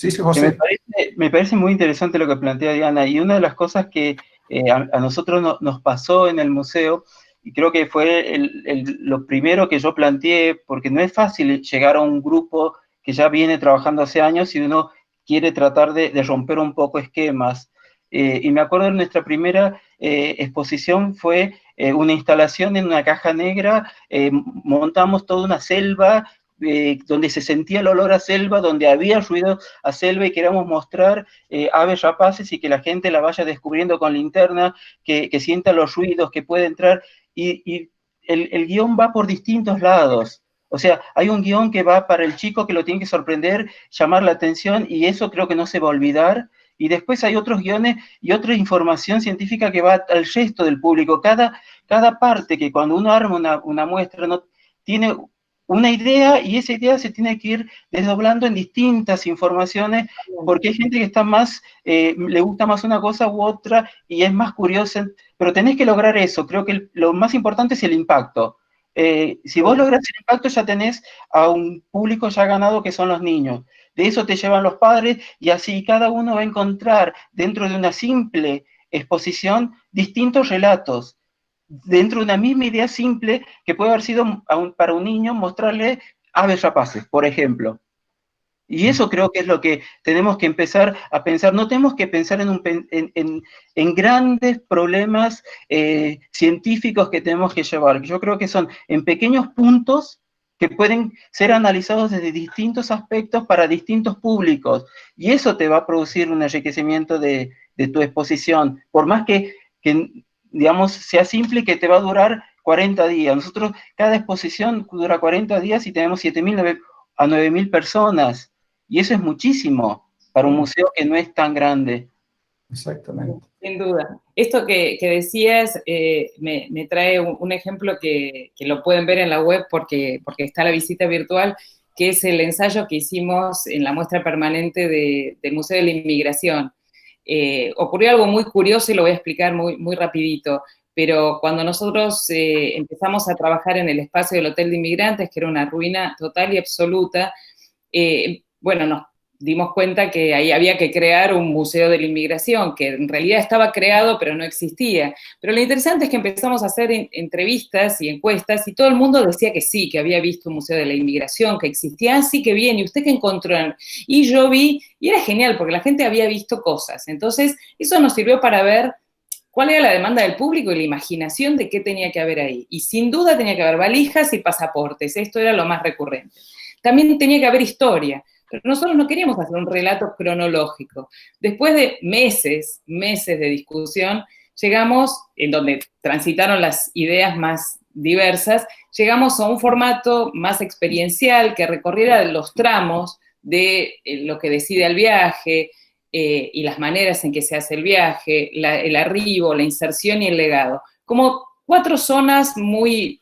Que José. me parece muy interesante lo que plantea Diana, y una de las cosas que a nosotros nos pasó en el museo, y creo que fue lo primero que yo planteé, porque no es fácil llegar a un grupo que ya viene trabajando hace años y uno quiere tratar de romper un poco esquemas. Y me acuerdo en nuestra primera exposición fue una instalación en una caja negra, montamos toda una selva, donde se sentía el olor a selva, donde había ruido a selva, y queríamos mostrar aves rapaces y que la gente la vaya descubriendo con linterna, que sienta los ruidos, que puede entrar, y el guión va por distintos lados. O sea, hay un guión que va para el chico que lo tiene que sorprender, llamar la atención, y eso creo que no se va a olvidar. Y después hay otros guiones y otra información científica que va al resto del público. Cada parte que cuando uno arma una muestra no tiene una idea, y esa idea se tiene que ir desdoblando en distintas informaciones, porque hay gente que está más, le gusta más una cosa u otra y es más curiosa, pero tenés que lograr eso. Creo que lo más importante es el impacto. Si vos lográs el impacto, ya tenés a un público ya ganado, que son los niños. De eso te llevan los padres, y así cada uno va a encontrar dentro de una simple exposición distintos relatos, dentro de una misma idea simple, que puede haber sido para un niño mostrarle aves rapaces, por ejemplo. Y eso creo que es lo que tenemos que empezar a pensar. No tenemos que pensar en grandes problemas científicos que tenemos que llevar. Yo creo que son en pequeños puntos que pueden ser analizados desde distintos aspectos para distintos públicos. Y eso te va a producir un enriquecimiento de tu exposición. Por más que, digamos, sea simple, que te va a durar 40 días. Nosotros, cada exposición dura 40 días y tenemos 7.000 a 9.000 personas. Y eso es muchísimo para un museo que no es tan grande. Exactamente. Sin duda. Esto que decías me trae un ejemplo que lo pueden ver en la web porque está la visita virtual, que es el ensayo que hicimos en la muestra permanente del Museo de la Inmigración. Ocurrió algo muy curioso y lo voy a explicar muy rapidito, pero cuando nosotros empezamos a trabajar en el espacio del Hotel de Inmigrantes, que era una ruina total y absoluta, bueno, nos dimos cuenta que ahí había que crear un museo de la inmigración, que en realidad estaba creado pero no existía. Pero lo interesante es que empezamos a hacer entrevistas y encuestas y todo el mundo decía que sí, que había visto un museo de la inmigración, que existía. Sí, que bien, ¿y usted qué encontró? Y yo vi, y era genial porque la gente había visto cosas. Entonces, eso nos sirvió para ver cuál era la demanda del público y la imaginación de qué tenía que haber ahí. Y sin duda tenía que haber valijas y pasaportes, esto era lo más recurrente. También tenía que haber historia. Pero nosotros no queríamos hacer un relato cronológico. Después de meses de discusión, llegamos, en donde transitaron las ideas más diversas, llegamos a un formato más experiencial que recorriera los tramos de lo que decide el viaje y las maneras en que se hace el viaje, el arribo, la inserción y el legado. Como 4 zonas muy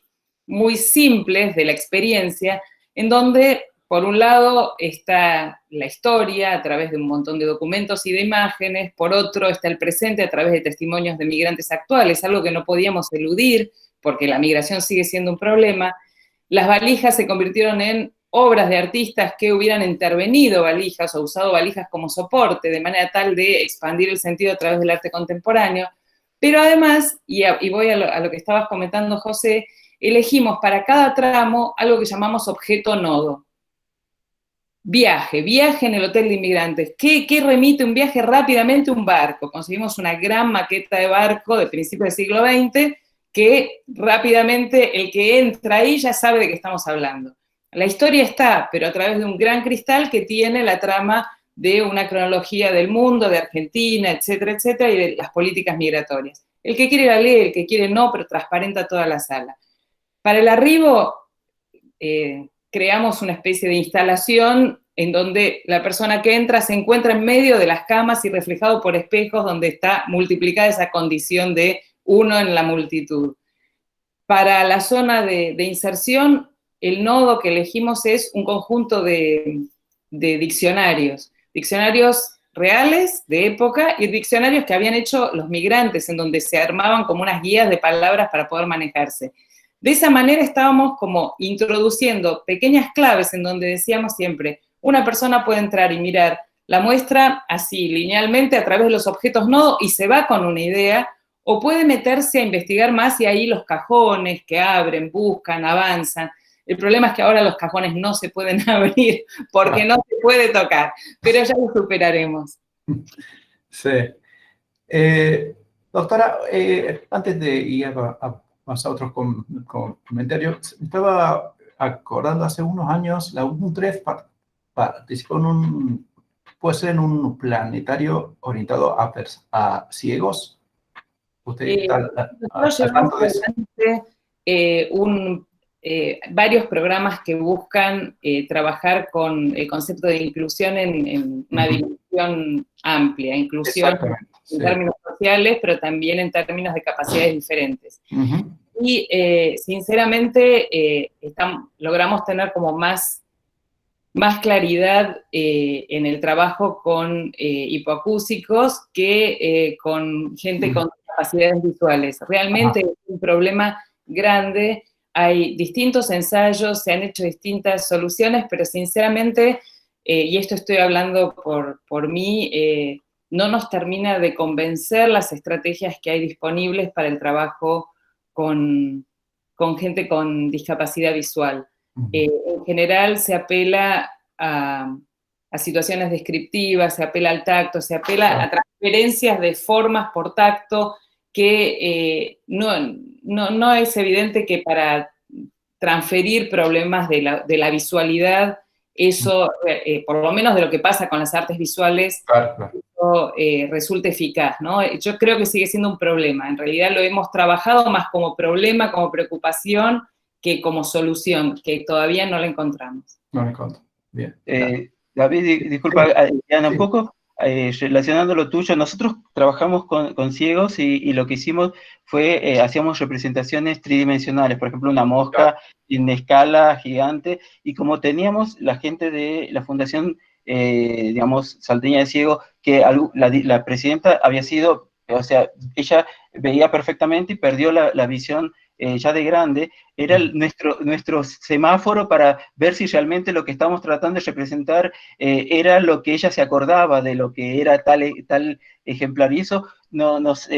simples de la experiencia, en donde por un lado está la historia a través de un montón de documentos y de imágenes, por otro está el presente a través de testimonios de migrantes actuales, algo que no podíamos eludir porque la migración sigue siendo un problema. Las valijas se convirtieron en obras de artistas que hubieran intervenido valijas o usado valijas como soporte, de manera tal de expandir el sentido a través del arte contemporáneo. Pero además, y voy a lo que estabas comentando, José, elegimos para cada tramo algo que llamamos objeto nodo. Viaje en el Hotel de Inmigrantes. ¿Qué remite un viaje? Rápidamente un barco. Conseguimos una gran maqueta de barco de principios del siglo XX que rápidamente el que entra ahí ya sabe de qué estamos hablando. La historia está, pero a través de un gran cristal que tiene la trama de una cronología del mundo, de Argentina, etcétera, etcétera, y de las políticas migratorias. El que quiere la lee, el que quiere no, pero transparenta toda la sala. Para el arribo, creamos una especie de instalación en donde la persona que entra se encuentra en medio de las camas y reflejado por espejos donde está multiplicada esa condición de uno en la multitud. Para la zona de inserción, el nodo que elegimos es un conjunto de diccionarios reales, de época, y diccionarios que habían hecho los migrantes, en donde se armaban como unas guías de palabras para poder manejarse. De esa manera estábamos como introduciendo pequeñas claves en donde decíamos siempre, una persona puede entrar y mirar la muestra así, linealmente, a través de los objetos nodo, y se va con una idea, o puede meterse a investigar más y ahí los cajones que abren, buscan, avanzan. El problema es que ahora los cajones no se pueden abrir porque no se puede tocar, pero ya lo superaremos. Sí. Doctora, antes de ir a pasar a otros comentarios, estaba acordando hace unos años, la UNTREF participó puede ser en un planetario orientado a ciegos. ¿Usted está Nosotros al llevamos tanto de eso? adelante varios programas que buscan trabajar con el concepto de inclusión en una dimensión amplia, inclusión en términos sociales, pero también en términos de capacidades diferentes. Y sinceramente logramos tener como más claridad en el trabajo con hipoacúsicos que con gente con capacidades visuales. Realmente es un problema grande, hay distintos ensayos, se han hecho distintas soluciones, pero sinceramente, y esto estoy hablando por mí, no nos termina de convencer las estrategias que hay disponibles para el trabajo con gente con discapacidad visual. En general se apela a situaciones descriptivas, se apela al tacto, se apela a transferencias de formas por tacto que no es evidente que para transferir problemas de la visualidad, eso, por lo menos de lo que pasa con las artes visuales, eso, resulte eficaz, ¿no? Yo creo que sigue siendo un problema. En realidad lo hemos trabajado más como problema, como preocupación, que como solución, que todavía no la encontramos. No la encuentro. Bien. David, disculpa, Diana, un poco relacionando lo tuyo, nosotros trabajamos con ciegos y lo que hicimos fue, hacíamos representaciones tridimensionales, por ejemplo, una mosca en escala gigante, y como teníamos la gente de la Fundación, digamos, Salteña de Ciego, que la presidenta había sido, o sea, ella veía perfectamente y perdió la visión ya de grande, era nuestro semáforo para ver si realmente lo que estamos tratando de representar era lo que ella se acordaba de lo que era tal ejemplar, y eso nos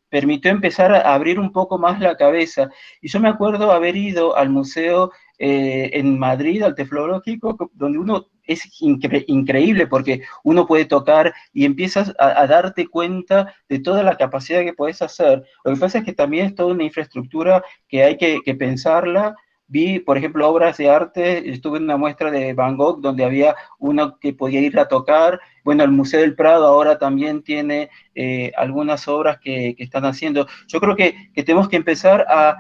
permitió empezar a abrir un poco más la cabeza. Y yo me acuerdo haber ido al museo en Madrid, al Teflológico, donde uno es increíble porque uno puede tocar y empiezas a darte cuenta de toda la capacidad que puedes hacer. Lo que pasa es que también es toda una infraestructura que hay que pensarla. Vi, por ejemplo, obras de arte, estuve en una muestra de Van Gogh donde había uno que podía ir a tocar. Bueno, el Museo del Prado ahora también tiene algunas obras que están haciendo. Yo creo que tenemos que empezar a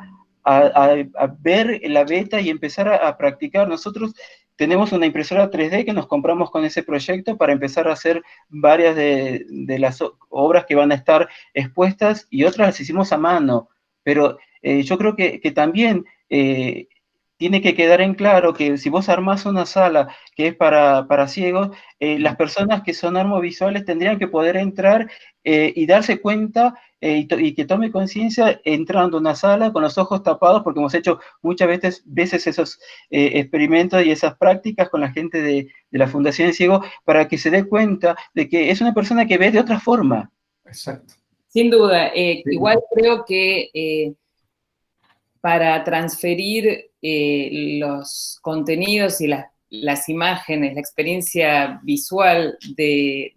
ver la beta y empezar a practicar. Nosotros tenemos una impresora 3D que nos compramos con ese proyecto para empezar a hacer varias de las obras que van a estar expuestas, y otras las hicimos a mano, pero yo creo que también tiene que quedar en claro que si vos armás una sala que es para ciegos, las personas que son armovisuales tendrían que poder entrar y darse cuenta y que tome conciencia entrando a una sala con los ojos tapados, porque hemos hecho muchas veces esos experimentos y esas prácticas con la gente de la Fundación de Ciego, para que se dé cuenta de que es una persona que ve de otra forma. Exacto. Sin duda. Igual creo que para transferir los contenidos y las imágenes, la experiencia visual de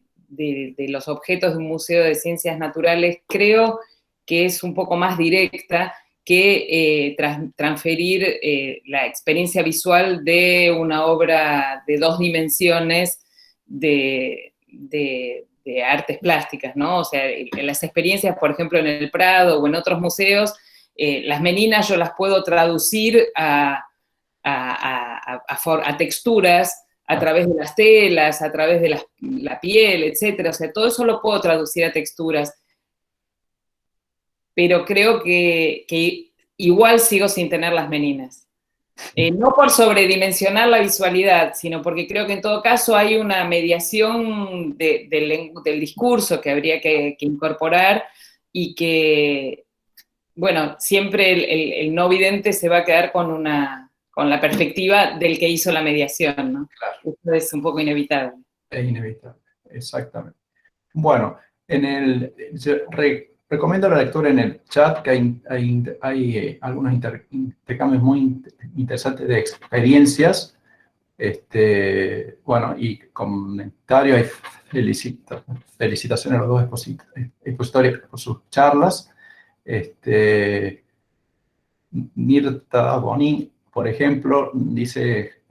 los objetos de un museo de ciencias naturales, creo que es un poco más directa que transferir la experiencia visual de una obra de 2 dimensiones de artes plásticas, ¿no? O sea, las experiencias, por ejemplo, en el Prado o en otros museos, las meninas yo las puedo traducir a texturas a través de las telas, a través de la piel, etcétera. O sea, todo eso lo puedo traducir a texturas. Pero creo que igual sigo sin tener las meninas. No por sobredimensionar la visualidad, sino porque creo que en todo caso hay una mediación del discurso que habría que incorporar, y que bueno, siempre el no vidente se va a quedar con la perspectiva del que hizo la mediación, ¿no? Claro. Esto es un poco inevitable. Es inevitable, exactamente. Bueno, recomiendo la lectura en el chat, que hay algunos intercambios muy interesantes de experiencias. Bueno, y comentarios, hay felicitaciones a los dos expositores por sus charlas. Mirta Bonín, por ejemplo, dice,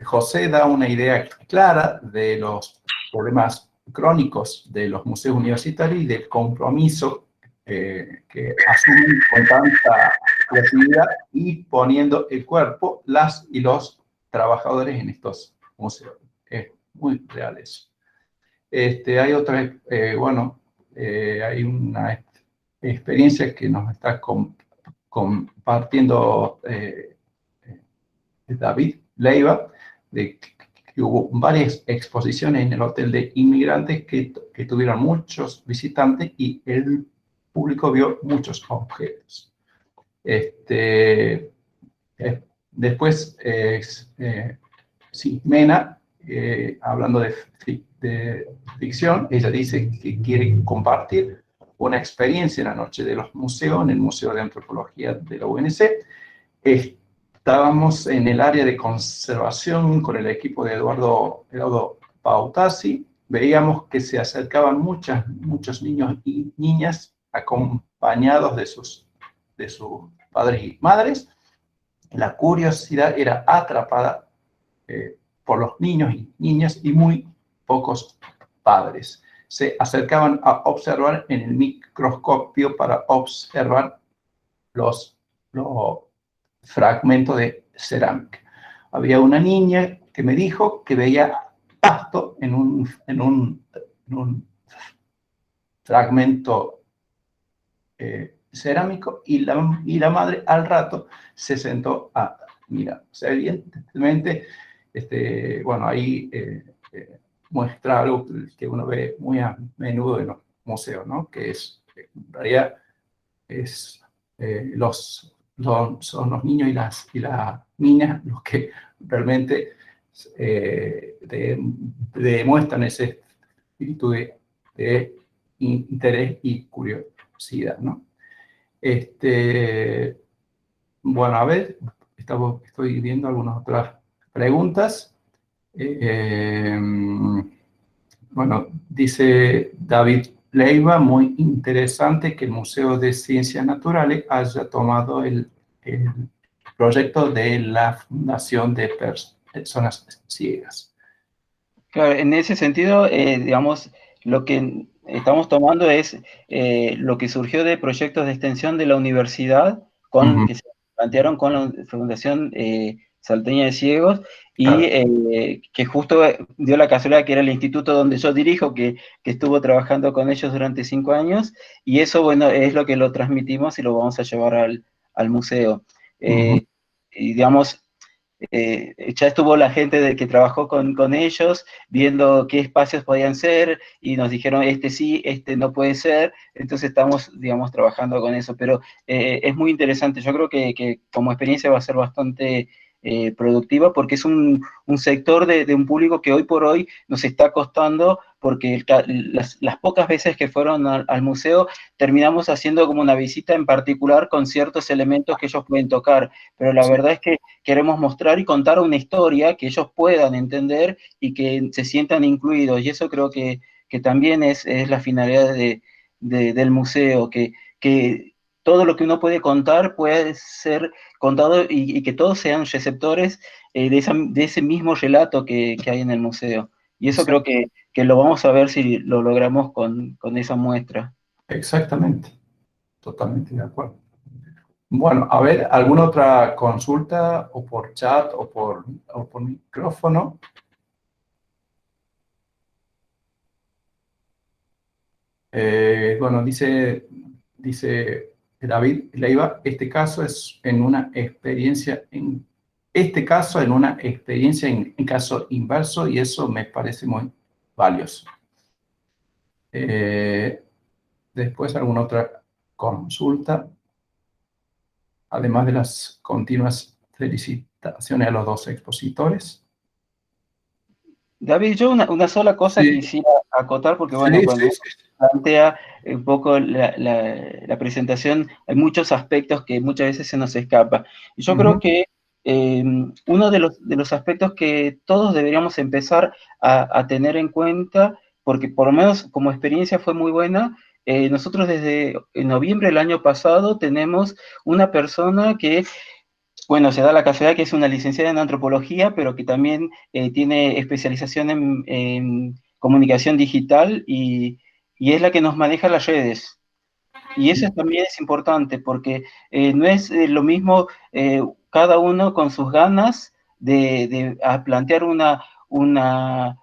José da una idea clara de los problemas crónicos de los museos universitarios y del compromiso que asumen con tanta creatividad y poniendo el cuerpo, las y los trabajadores en estos museos. Es muy real eso. Hay otra, bueno, hay una experiencia que nos está compartiendo David Leiva, de que hubo varias exposiciones en el Hotel de Inmigrantes que tuvieron muchos visitantes y el público vio muchos objetos. Después, sí, Mena, hablando de ficción, ella dice que quiere compartir una experiencia en la noche de los museos, en el Museo de Antropología de la UNC. Estábamos en el área de conservación con el equipo de Eduardo Pautasi. Veíamos que se acercaban muchos niños y niñas acompañados de sus padres y madres. La curiosidad era atrapada por los niños y niñas y muy pocos padres. Se acercaban a observar en el microscopio para observar los fragmentos de cerámica. Había una niña que me dijo que veía pasto en un fragmento cerámico y la madre al rato se sentó a mirar. O sea, evidentemente, bueno, ahí muestra algo que uno ve muy a menudo en los museos, ¿no? Que es, en realidad, son los niños y las niñas los que realmente demuestran ese espíritu de interés y curiosidad, ¿no? Bueno, a ver, estoy viendo algunas otras preguntas. Bueno, dice David Leiva, muy interesante que el Museo de Ciencias Naturales haya tomado el proyecto de la Fundación de Personas Ciegas. Claro, en ese sentido, digamos, lo que estamos tomando es lo que surgió de proyectos de extensión de la universidad que se plantearon con la Fundación Salteña de Ciegos y que justo dio la casualidad que era el instituto donde yo dirijo, que estuvo trabajando con ellos durante 5 años, y eso, bueno, es lo que lo transmitimos y lo vamos a llevar al museo. Y digamos, ya estuvo la gente que trabajó con ellos, viendo qué espacios podían ser, y nos dijeron, este sí, este no puede ser, entonces estamos, digamos, trabajando con eso, pero es muy interesante. Yo creo que como experiencia va a ser bastante productiva, porque es un sector de un público que hoy por hoy nos está costando, porque las pocas veces que fueron al museo, terminamos haciendo como una visita en particular con ciertos elementos que ellos pueden tocar, pero la verdad es que queremos mostrar y contar una historia que ellos puedan entender y que se sientan incluidos, y eso creo que también es la finalidad del museo, que todo lo que uno puede contar puede ser contado y que todos sean receptores de ese mismo relato que hay en el museo. Y eso creo que lo vamos a ver si lo logramos con esa muestra. Exactamente, totalmente de acuerdo. Bueno, a ver, ¿alguna otra consulta o por chat o por micrófono? Bueno, dice David Leiva, este caso en una experiencia en caso inverso, y eso me parece muy valioso. Después alguna otra consulta, además de las continuas felicitaciones a los dos expositores. David, yo una sola cosa Sí. quisiera acotar, porque bueno, Sí, cuando sí, sí. plantea un poco la presentación, hay muchos aspectos que muchas veces se nos escapa. Y yo creo que uno de los aspectos que todos deberíamos empezar a tener en cuenta, porque por lo menos como experiencia fue muy buena, nosotros desde noviembre del año pasado tenemos una persona que, bueno, se da la casualidad que es una licenciada en antropología, pero que también tiene especialización en comunicación digital y es la que nos maneja las redes. Y eso también es importante porque no es lo mismo cada uno con sus ganas a plantear una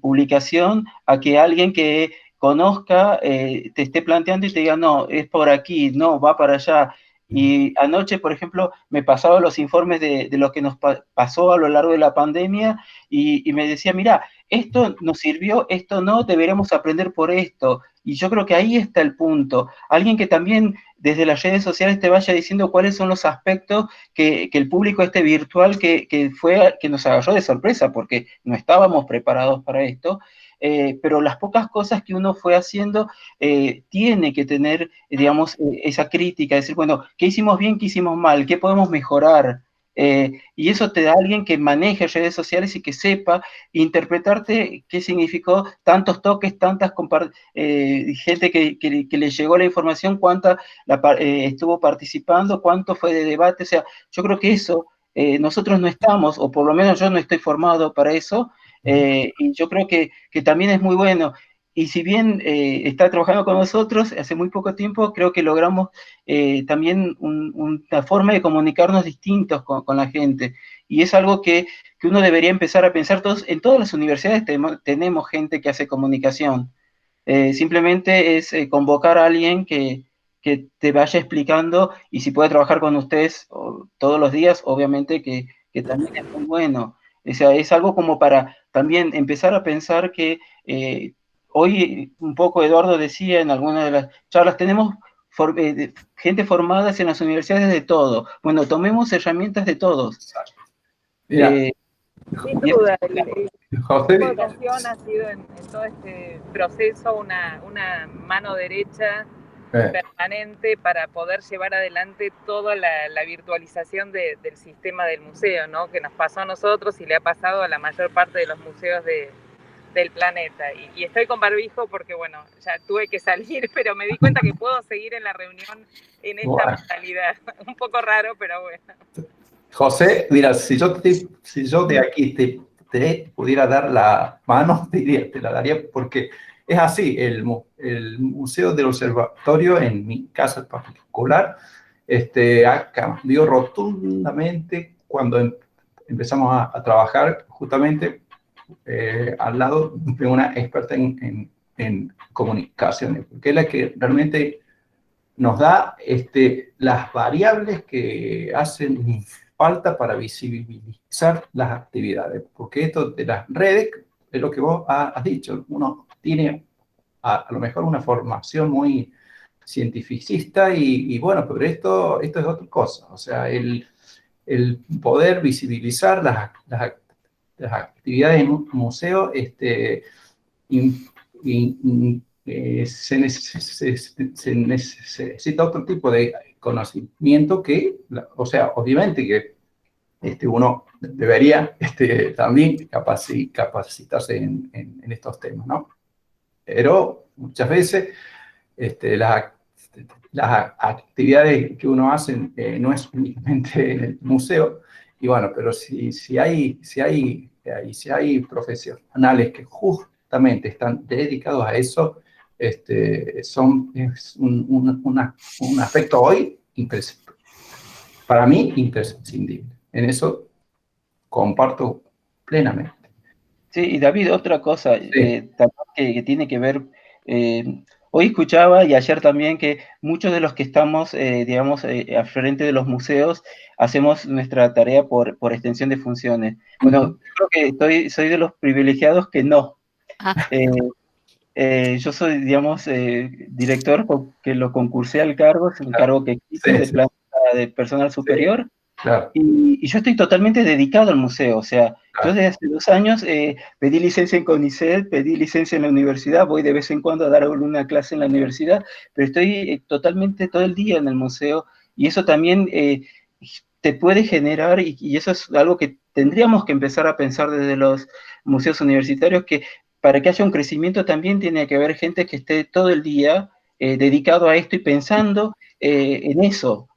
publicación a que alguien que conozca te esté planteando y te diga, no, es por aquí, no, va para allá. Y anoche, por ejemplo, me pasaba los informes de lo que nos pasó a lo largo de la pandemia y me decía, mira, esto nos sirvió, esto no, deberíamos aprender por esto. Y yo creo que ahí está el punto. Alguien que también desde las redes sociales te vaya diciendo cuáles son los aspectos que el público virtual que nos agarró de sorpresa, porque no estábamos preparados para esto, pero las pocas cosas que uno fue haciendo tiene que tener, digamos, esa crítica, decir, bueno, ¿qué hicimos bien, qué hicimos mal, qué podemos mejorar? Y eso te da alguien que maneje redes sociales y que sepa interpretarte qué significó tantos toques, tantas gente que le llegó la información, cuánta estuvo participando, cuánto fue de debate. O sea, yo creo que eso nosotros no estamos, o por lo menos yo no estoy formado para eso, y yo creo que también es muy bueno. Y si bien está trabajando con nosotros hace muy poco tiempo, creo que logramos también una forma de comunicarnos distintos con la gente. Y es algo que uno debería empezar a pensar. En todas las universidades tenemos gente que hace comunicación. Simplemente es convocar a alguien que te vaya explicando, y si puede trabajar con ustedes todos los días, obviamente que también es muy bueno. O sea, es algo como para también empezar a pensar que hoy un poco Eduardo decía en alguna de las charlas, tenemos gente formada en las universidades de todo. Bueno, tomemos herramientas de todos. Mira, Sin duda, José, educación ha sido en todo este proceso una mano derecha permanente para poder llevar adelante toda la virtualización del sistema del museo, ¿no? Que nos pasó a nosotros y le ha pasado a la mayor parte de los museos del planeta. Y estoy con barbijo porque, bueno, ya tuve que salir, pero me di cuenta que puedo seguir en la reunión en esta modalidad. Un poco raro, pero bueno. José, mira, si yo de aquí te pudiera dar la mano, te la daría, porque es así, el Museo del Observatorio, en mi caso particular, ha cambiado rotundamente cuando empezamos a trabajar justamente al lado de una experta en comunicaciones, porque es la que realmente nos da las variables que hacen falta para visibilizar las actividades, porque esto de las redes es lo que vos has dicho, uno tiene a lo mejor una formación muy cientificista y bueno, pero esto es otra cosa, o sea, el poder visibilizar las actividades en un museo se necesita otro tipo de conocimiento que, o sea, obviamente que uno debería también capacitarse en estos temas, ¿no? Pero muchas veces las actividades que uno hace no es únicamente en el museo, y bueno, pero si hay profesionales que justamente están dedicados a eso, es un aspecto hoy para mí imprescindible. En eso comparto plenamente. Sí, y David, otra cosa Sí. también que tiene que ver, hoy escuchaba y ayer también que muchos de los que estamos, digamos, al frente de los museos, hacemos nuestra tarea por extensión de funciones. Bueno, yo creo que soy de los privilegiados que no. yo soy, digamos, director porque lo concursé al cargo, es un cargo que existe de planta de personal superior. Claro. Y yo estoy totalmente dedicado al museo, o sea, yo desde hace 2 años pedí licencia en CONICET, pedí licencia en la universidad, voy de vez en cuando a dar una clase en la universidad, pero estoy totalmente todo el día en el museo, y eso también te puede generar, y eso es algo que tendríamos que empezar a pensar desde los museos universitarios, que para que haya un crecimiento también tiene que haber gente que esté todo el día dedicado a esto y pensando en eso.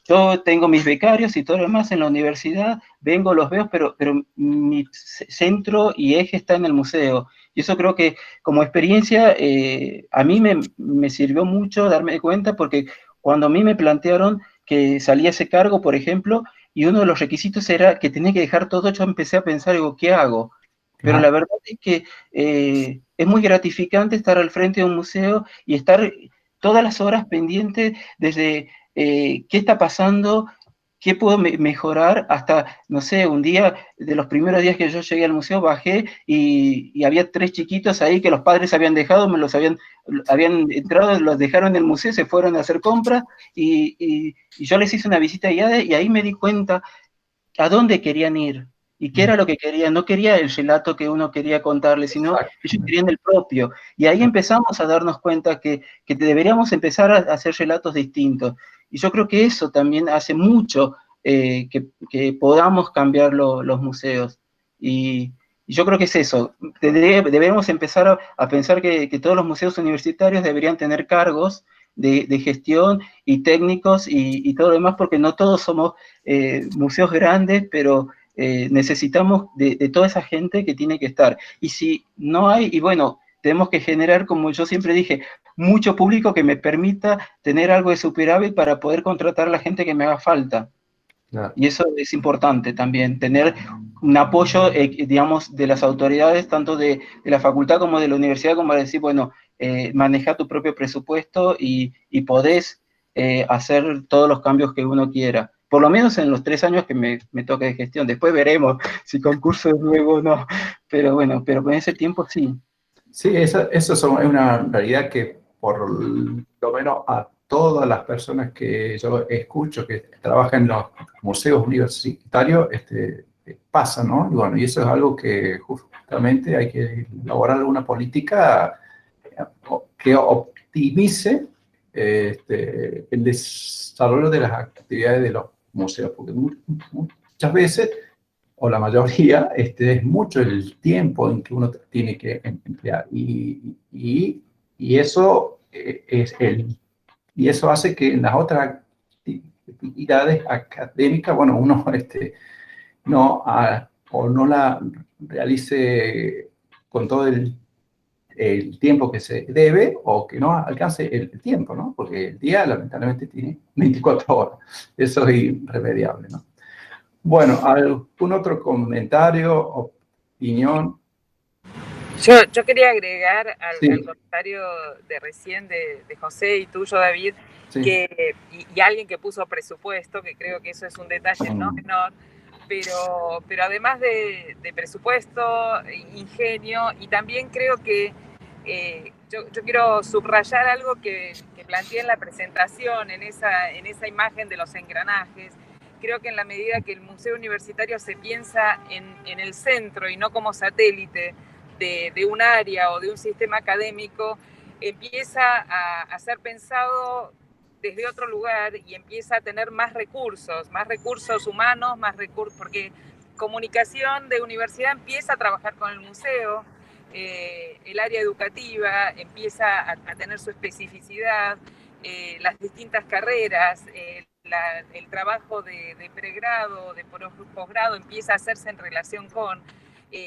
Yo tengo mis becarios y todo lo demás en la universidad, vengo, los veo, pero mi centro y eje está en el museo. Y eso creo que como experiencia a mí me sirvió mucho darme cuenta, porque cuando a mí me plantearon que salía ese cargo, por ejemplo, y uno de los requisitos era que tenía que dejar todo, yo empecé a pensar, digo, ¿qué hago? Pero la verdad es que es muy gratificante estar al frente de un museo y estar todas las horas pendiente desde qué está pasando, qué puedo mejorar, hasta, no sé, un día, de los primeros días que yo llegué al museo, bajé y había 3 chiquitos ahí que los padres habían dejado, me los habían entrado, los dejaron en el museo, se fueron a hacer compras y yo les hice una visita guiada y ahí me di cuenta a dónde querían ir y qué era lo que querían. No quería el relato que uno quería contarles, sino ellos querían el propio. Y ahí empezamos a darnos cuenta que deberíamos empezar a hacer relatos distintos. Y yo creo que eso también hace mucho que podamos cambiar los museos. Y yo creo que es eso. Debemos empezar a pensar que todos los museos universitarios deberían tener cargos de gestión y técnicos y todo lo demás, porque no todos somos museos grandes, pero necesitamos de toda esa gente que tiene que estar. Y si no hay, y bueno, tenemos que generar, como yo siempre dije, mucho público que me permita tener algo de superávit para poder contratar a la gente que me haga falta. Claro. Y eso es importante también, tener un apoyo, digamos, de las autoridades, tanto de la facultad como de la universidad, como decir, bueno, maneja tu propio presupuesto y podés hacer todos los cambios que uno quiera. Por lo menos en los 3 años que me toque de gestión. Después veremos si concurso es nuevo o no. Pero bueno, pero con ese tiempo sí. Sí, eso es una realidad que por lo menos a todas las personas que yo escucho que trabajan en los museos universitarios pasa, ¿no? Y bueno, y eso es algo que justamente hay que elaborar una política que optimice el desarrollo de las actividades de los museos, porque muchas veces, o la mayoría, es mucho el tiempo en que uno tiene que emplear, y eso y eso hace que en las otras actividades académicas, bueno, uno no la realice con todo el tiempo que se debe, o que no alcance el tiempo, ¿no? Porque el día lamentablemente tiene 24 horas. Eso es irremediable, ¿no? Bueno, ¿algún otro comentario, opinión? Yo quería agregar Sí. al comentario de recién de José y tuyo, David, Sí. y alguien que puso presupuesto, que creo que eso es un detalle no menor, pero además de presupuesto, ingenio, y también creo que yo quiero subrayar algo que planteé en la presentación, en esa imagen de los engranajes. Creo que en la medida que el museo universitario se piensa en el centro y no como satélite de un área o de un sistema académico, empieza a ser pensado desde otro lugar y empieza a tener más recursos humanos, más recursos, porque comunicación de universidad empieza a trabajar con el museo, el área educativa empieza a tener su especificidad, las distintas carreras, el trabajo de pregrado, de posgrado empieza a hacerse en relación con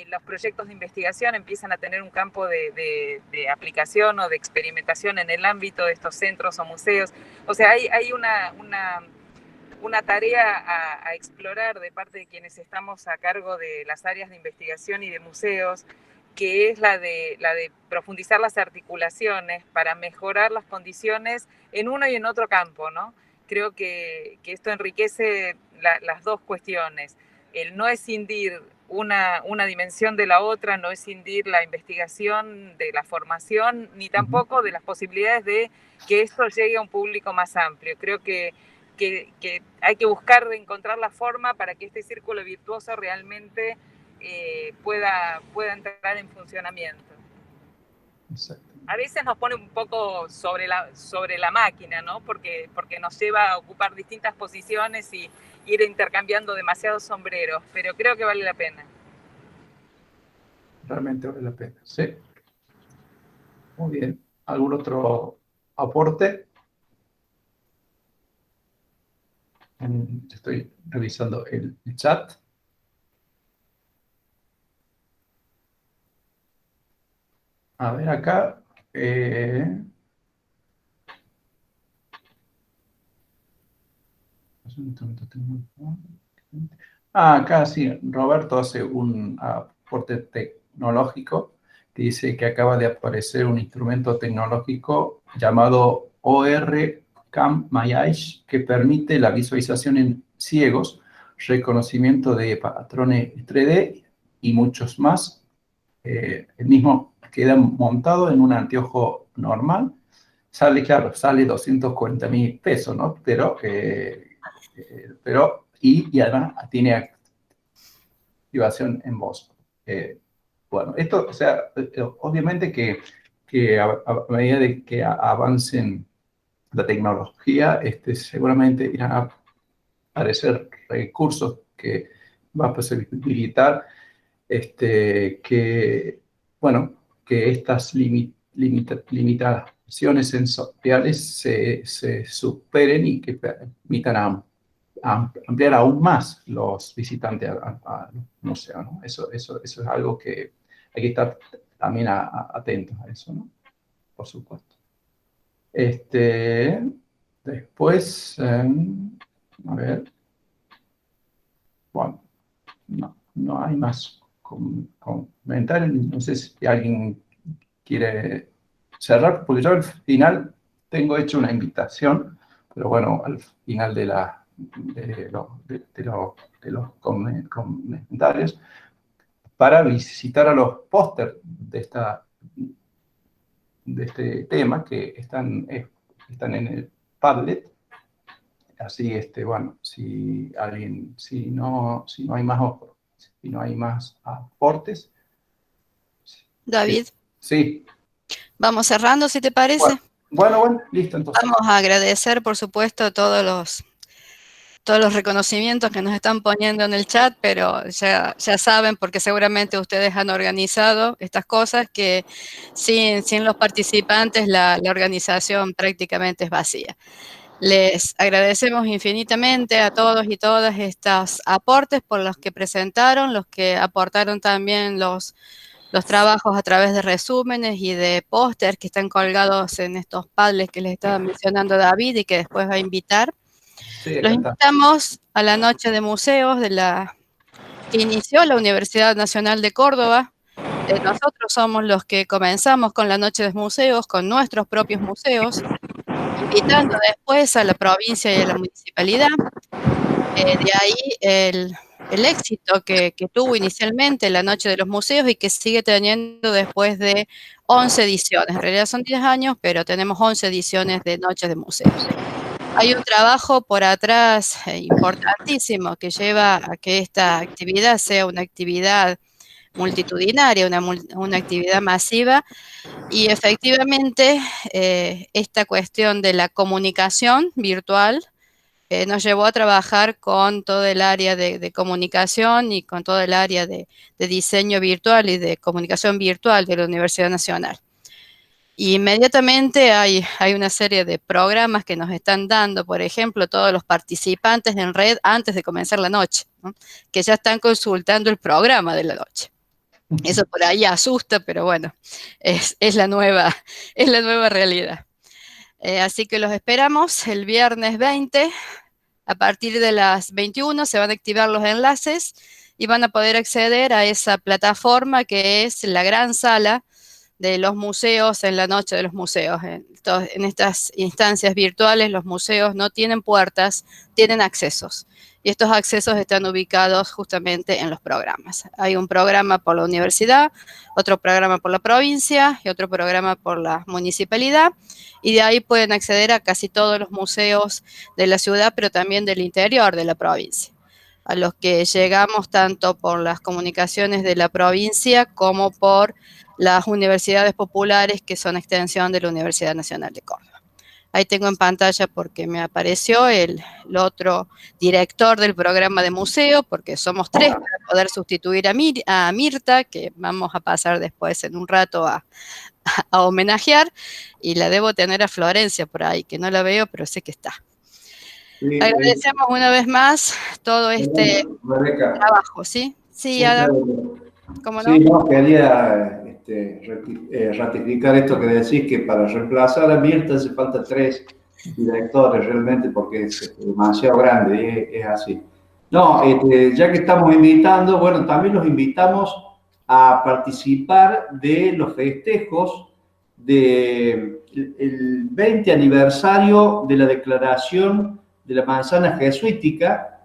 los proyectos de investigación, empiezan a tener un campo de aplicación o de experimentación en el ámbito de estos centros o museos. O sea, hay una tarea a explorar de parte de quienes estamos a cargo de las áreas de investigación y de museos, que es la de profundizar las articulaciones para mejorar las condiciones en uno y en otro campo, ¿no? Creo que esto enriquece las dos cuestiones. El no escindir una dimensión de la otra, no escindir la investigación de la formación, ni tampoco de las posibilidades de que esto llegue a un público más amplio. Creo que hay que buscar de encontrar la forma para que este círculo virtuoso realmente pueda entrar en funcionamiento. Exacto. A veces nos pone un poco sobre la máquina, ¿no? Porque nos lleva a ocupar distintas posiciones y ir intercambiando demasiados sombreros, pero creo que vale la pena. Realmente vale la pena, sí. Muy bien. ¿Algún otro aporte? Estoy revisando el chat. A ver acá. Acá sí, Roberto hace un aporte tecnológico que dice que acaba de aparecer un instrumento tecnológico llamado OR-CAM Mayaish que permite la visualización en ciegos, reconocimiento de patrones 3D y muchos más. El mismo queda montado en un anteojo normal. Claro, sale 240.000 pesos, ¿no? Pero y además tiene activación en voz. Bueno, esto, o sea, obviamente que a medida de que avancen la tecnología, seguramente irán a aparecer recursos que van a posibilitar bueno, que estas limitaciones sensoriales se superen y que permitan ampliar aún más los visitantes al museo, ¿no? Eso es algo que hay que estar también atentos a eso, ¿no? Por supuesto. Después, a ver, bueno, no hay más comentarios. No sé si alguien quiere cerrar, porque yo al final tengo hecho una invitación, pero bueno, al final de los comentarios, para visitar a los pósters de este tema que están en el Padlet. Así, bueno, si no hay más aportes. David. Sí. Vamos cerrando, si te parece. Bueno, listo, entonces. Vamos a agradecer, por supuesto, todos los reconocimientos que nos están poniendo en el chat, pero ya saben, porque seguramente ustedes han organizado estas cosas, que sin los participantes la organización prácticamente es vacía. Les agradecemos infinitamente a todos y todas estos aportes por los que presentaron, los que aportaron también los trabajos a través de resúmenes y de pósters que están colgados en estos Padlets que les estaba mencionando David y que después va a invitar. Sí, los invitamos a la noche de museos que inició la Universidad Nacional de Córdoba. Nosotros somos los que comenzamos con la noche de museos, con nuestros propios museos, invitando después a la provincia y a la municipalidad. De ahí el éxito que tuvo inicialmente la Noche de los Museos y que sigue teniendo después de 11 ediciones. En realidad son 10 años, pero tenemos 11 ediciones de Noches de Museos. Hay un trabajo por atrás importantísimo que lleva a que esta actividad sea una actividad multitudinaria, una actividad masiva, y efectivamente esta cuestión de la comunicación virtual nos llevó a trabajar con todo el área de comunicación y con todo el área de diseño virtual y de comunicación virtual de la Universidad Nacional. Y inmediatamente hay una serie de programas que nos están dando, por ejemplo, todos los participantes en red antes de comenzar la noche, ¿no? Que ya están consultando el programa de la noche. Eso por ahí asusta, pero bueno, es la nueva realidad. Así que los esperamos el viernes 20, a partir de las 21 se van a activar los enlaces y van a poder acceder a esa plataforma que es la gran sala de los museos en la noche de los museos. En estas instancias virtuales los museos no tienen puertas, tienen accesos. Y estos accesos están ubicados justamente en los programas. Hay un programa por la universidad, otro programa por la provincia y otro programa por la municipalidad. Y de ahí pueden acceder a casi todos los museos de la ciudad, pero también del interior de la provincia, a los que llegamos tanto por las comunicaciones de la provincia como por las universidades populares, que son extensión de la Universidad Nacional de Córdoba. Ahí tengo en pantalla porque me apareció el otro director del programa de museo, porque somos 3 para poder sustituir a Mirta, que vamos a pasar después en un rato a homenajear, y la debo tener a Florencia por ahí, que no la veo, pero sé que está. Sí, agradecemos una vez más todo este trabajo, ¿sí? Sí, Adam. ¿Cómo no? Sí, no, quería ratificar esto que decís, que para reemplazar a Mirta hace falta 3 directores realmente, porque es demasiado grande, y es así. No, ya que estamos invitando, bueno, también los invitamos a participar de los festejos del 20 aniversario de la declaración de la manzana jesuítica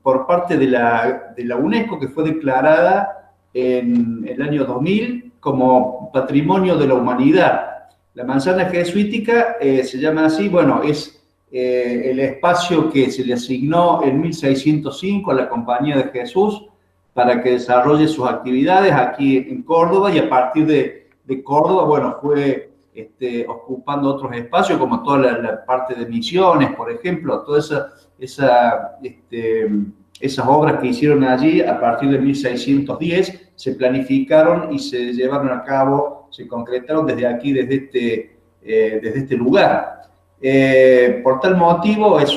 por parte de la UNESCO, que fue declarada en el año 2000 como Patrimonio de la Humanidad. La manzana jesuítica se llama así, bueno, es el espacio que se le asignó en 1605 a la Compañía de Jesús para que desarrolle sus actividades aquí en Córdoba, y a partir de Córdoba, bueno, fue ocupando otros espacios, como toda la parte de misiones, por ejemplo, todas esas obras que hicieron allí a partir de 1610 se planificaron y se llevaron a cabo, se concretaron desde aquí, desde este lugar. Por tal motivo es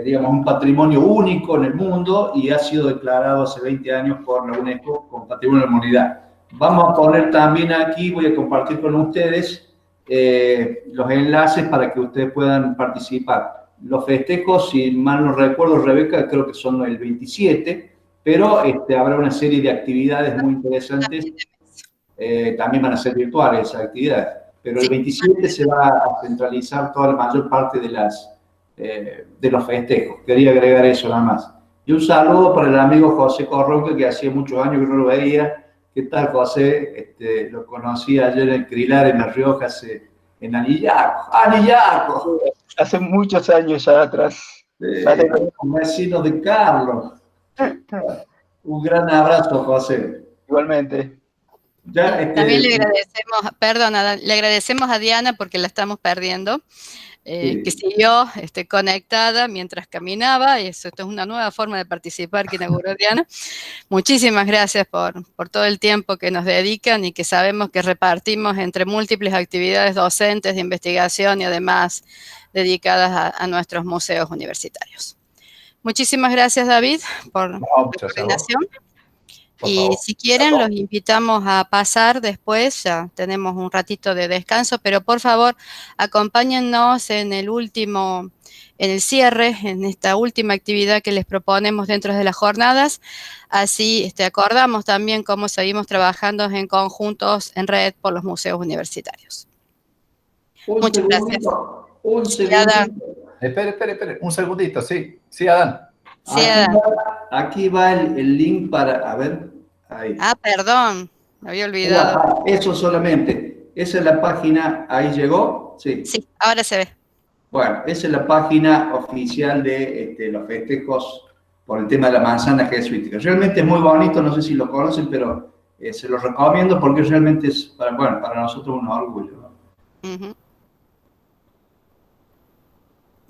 digamos, un patrimonio único en el mundo y ha sido declarado hace 20 años por la UNESCO como Patrimonio de la Humanidad. Vamos a poner también aquí, voy a compartir con ustedes los enlaces para que ustedes puedan participar. Los festejos, si mal no recuerdo, Rebeca, creo que son el 27, pero habrá una serie de actividades muy interesantes. También van a ser virtuales esas actividades, pero el 27 se va a centralizar toda la mayor parte de los festejos. Quería agregar eso nada más. Y un saludo para el amigo José Corronca, que hacía muchos años que no lo veía. ¿Qué tal, José? Lo conocí ayer en Crilar, en La Rioja, en Anillaco. ¡Anillaco! Hace muchos años ya atrás. Un vecino de Carlos. Un gran abrazo, José. Igualmente. También le agradecemos, perdón, le agradecemos a Diana porque la estamos perdiendo. Sí. Que siguió conectada mientras caminaba, y esto es una nueva forma de participar que inauguró Diana. Muchísimas gracias por todo el tiempo que nos dedican y que sabemos que repartimos entre múltiples actividades docentes de investigación y además dedicadas a nuestros museos universitarios. Muchísimas gracias, David, por la coordinación. Y si quieren, los invitamos a pasar después, ya tenemos un ratito de descanso, pero por favor, acompáñennos en el cierre, en esta última actividad que les proponemos dentro de las jornadas. Así acordamos también cómo seguimos trabajando en conjuntos en red por los museos universitarios. Muchas gracias. Un segundito. Espere, un segundito, sí, Adán. Sí, Adán. Aquí va el link para, a ver, ahí. Ah, perdón, me había olvidado. Eso solamente, esa es la página, ahí llegó, sí. Sí, ahora se ve. Bueno, esa es la página oficial de los festejos por el tema de la manzana jesuítica. Realmente es muy bonito, no sé si lo conocen, pero se los recomiendo porque realmente es, para nosotros un orgullo, ¿no? Uh-huh.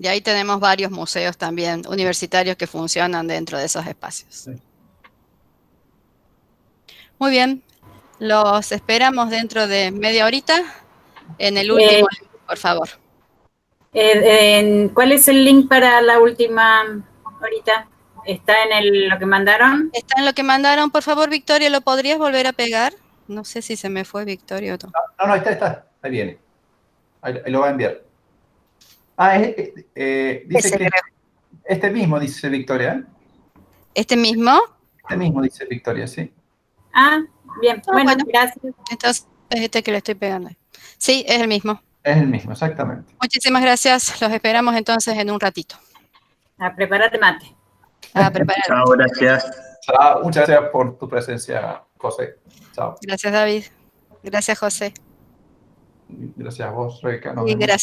Y ahí tenemos varios museos también universitarios que funcionan dentro de esos espacios. Sí. Muy bien, los esperamos dentro de media horita en el último link, por favor. ¿Cuál es el link para la última horita? ¿Está en lo que mandaron? Está en lo que mandaron, por favor, Victoria, ¿lo podrías volver a pegar? No sé si se me fue Victoria o no. No, ahí está, ahí viene. Ahí lo va a enviar. Dice que este mismo, dice Victoria. ¿Este mismo? Este mismo, dice Victoria, sí. Ah, Bien, bueno, gracias. Entonces, es este que le estoy pegando. Sí, es el mismo. Es el mismo, exactamente. Muchísimas gracias. Los esperamos entonces en un ratito. A prepararte mate. A preparar. Chao, gracias. Chao, muchas gracias por tu presencia, José. Chao. Gracias, David. Gracias, José. Gracias a vos, Rebeca. Nos Y vemos. gracias.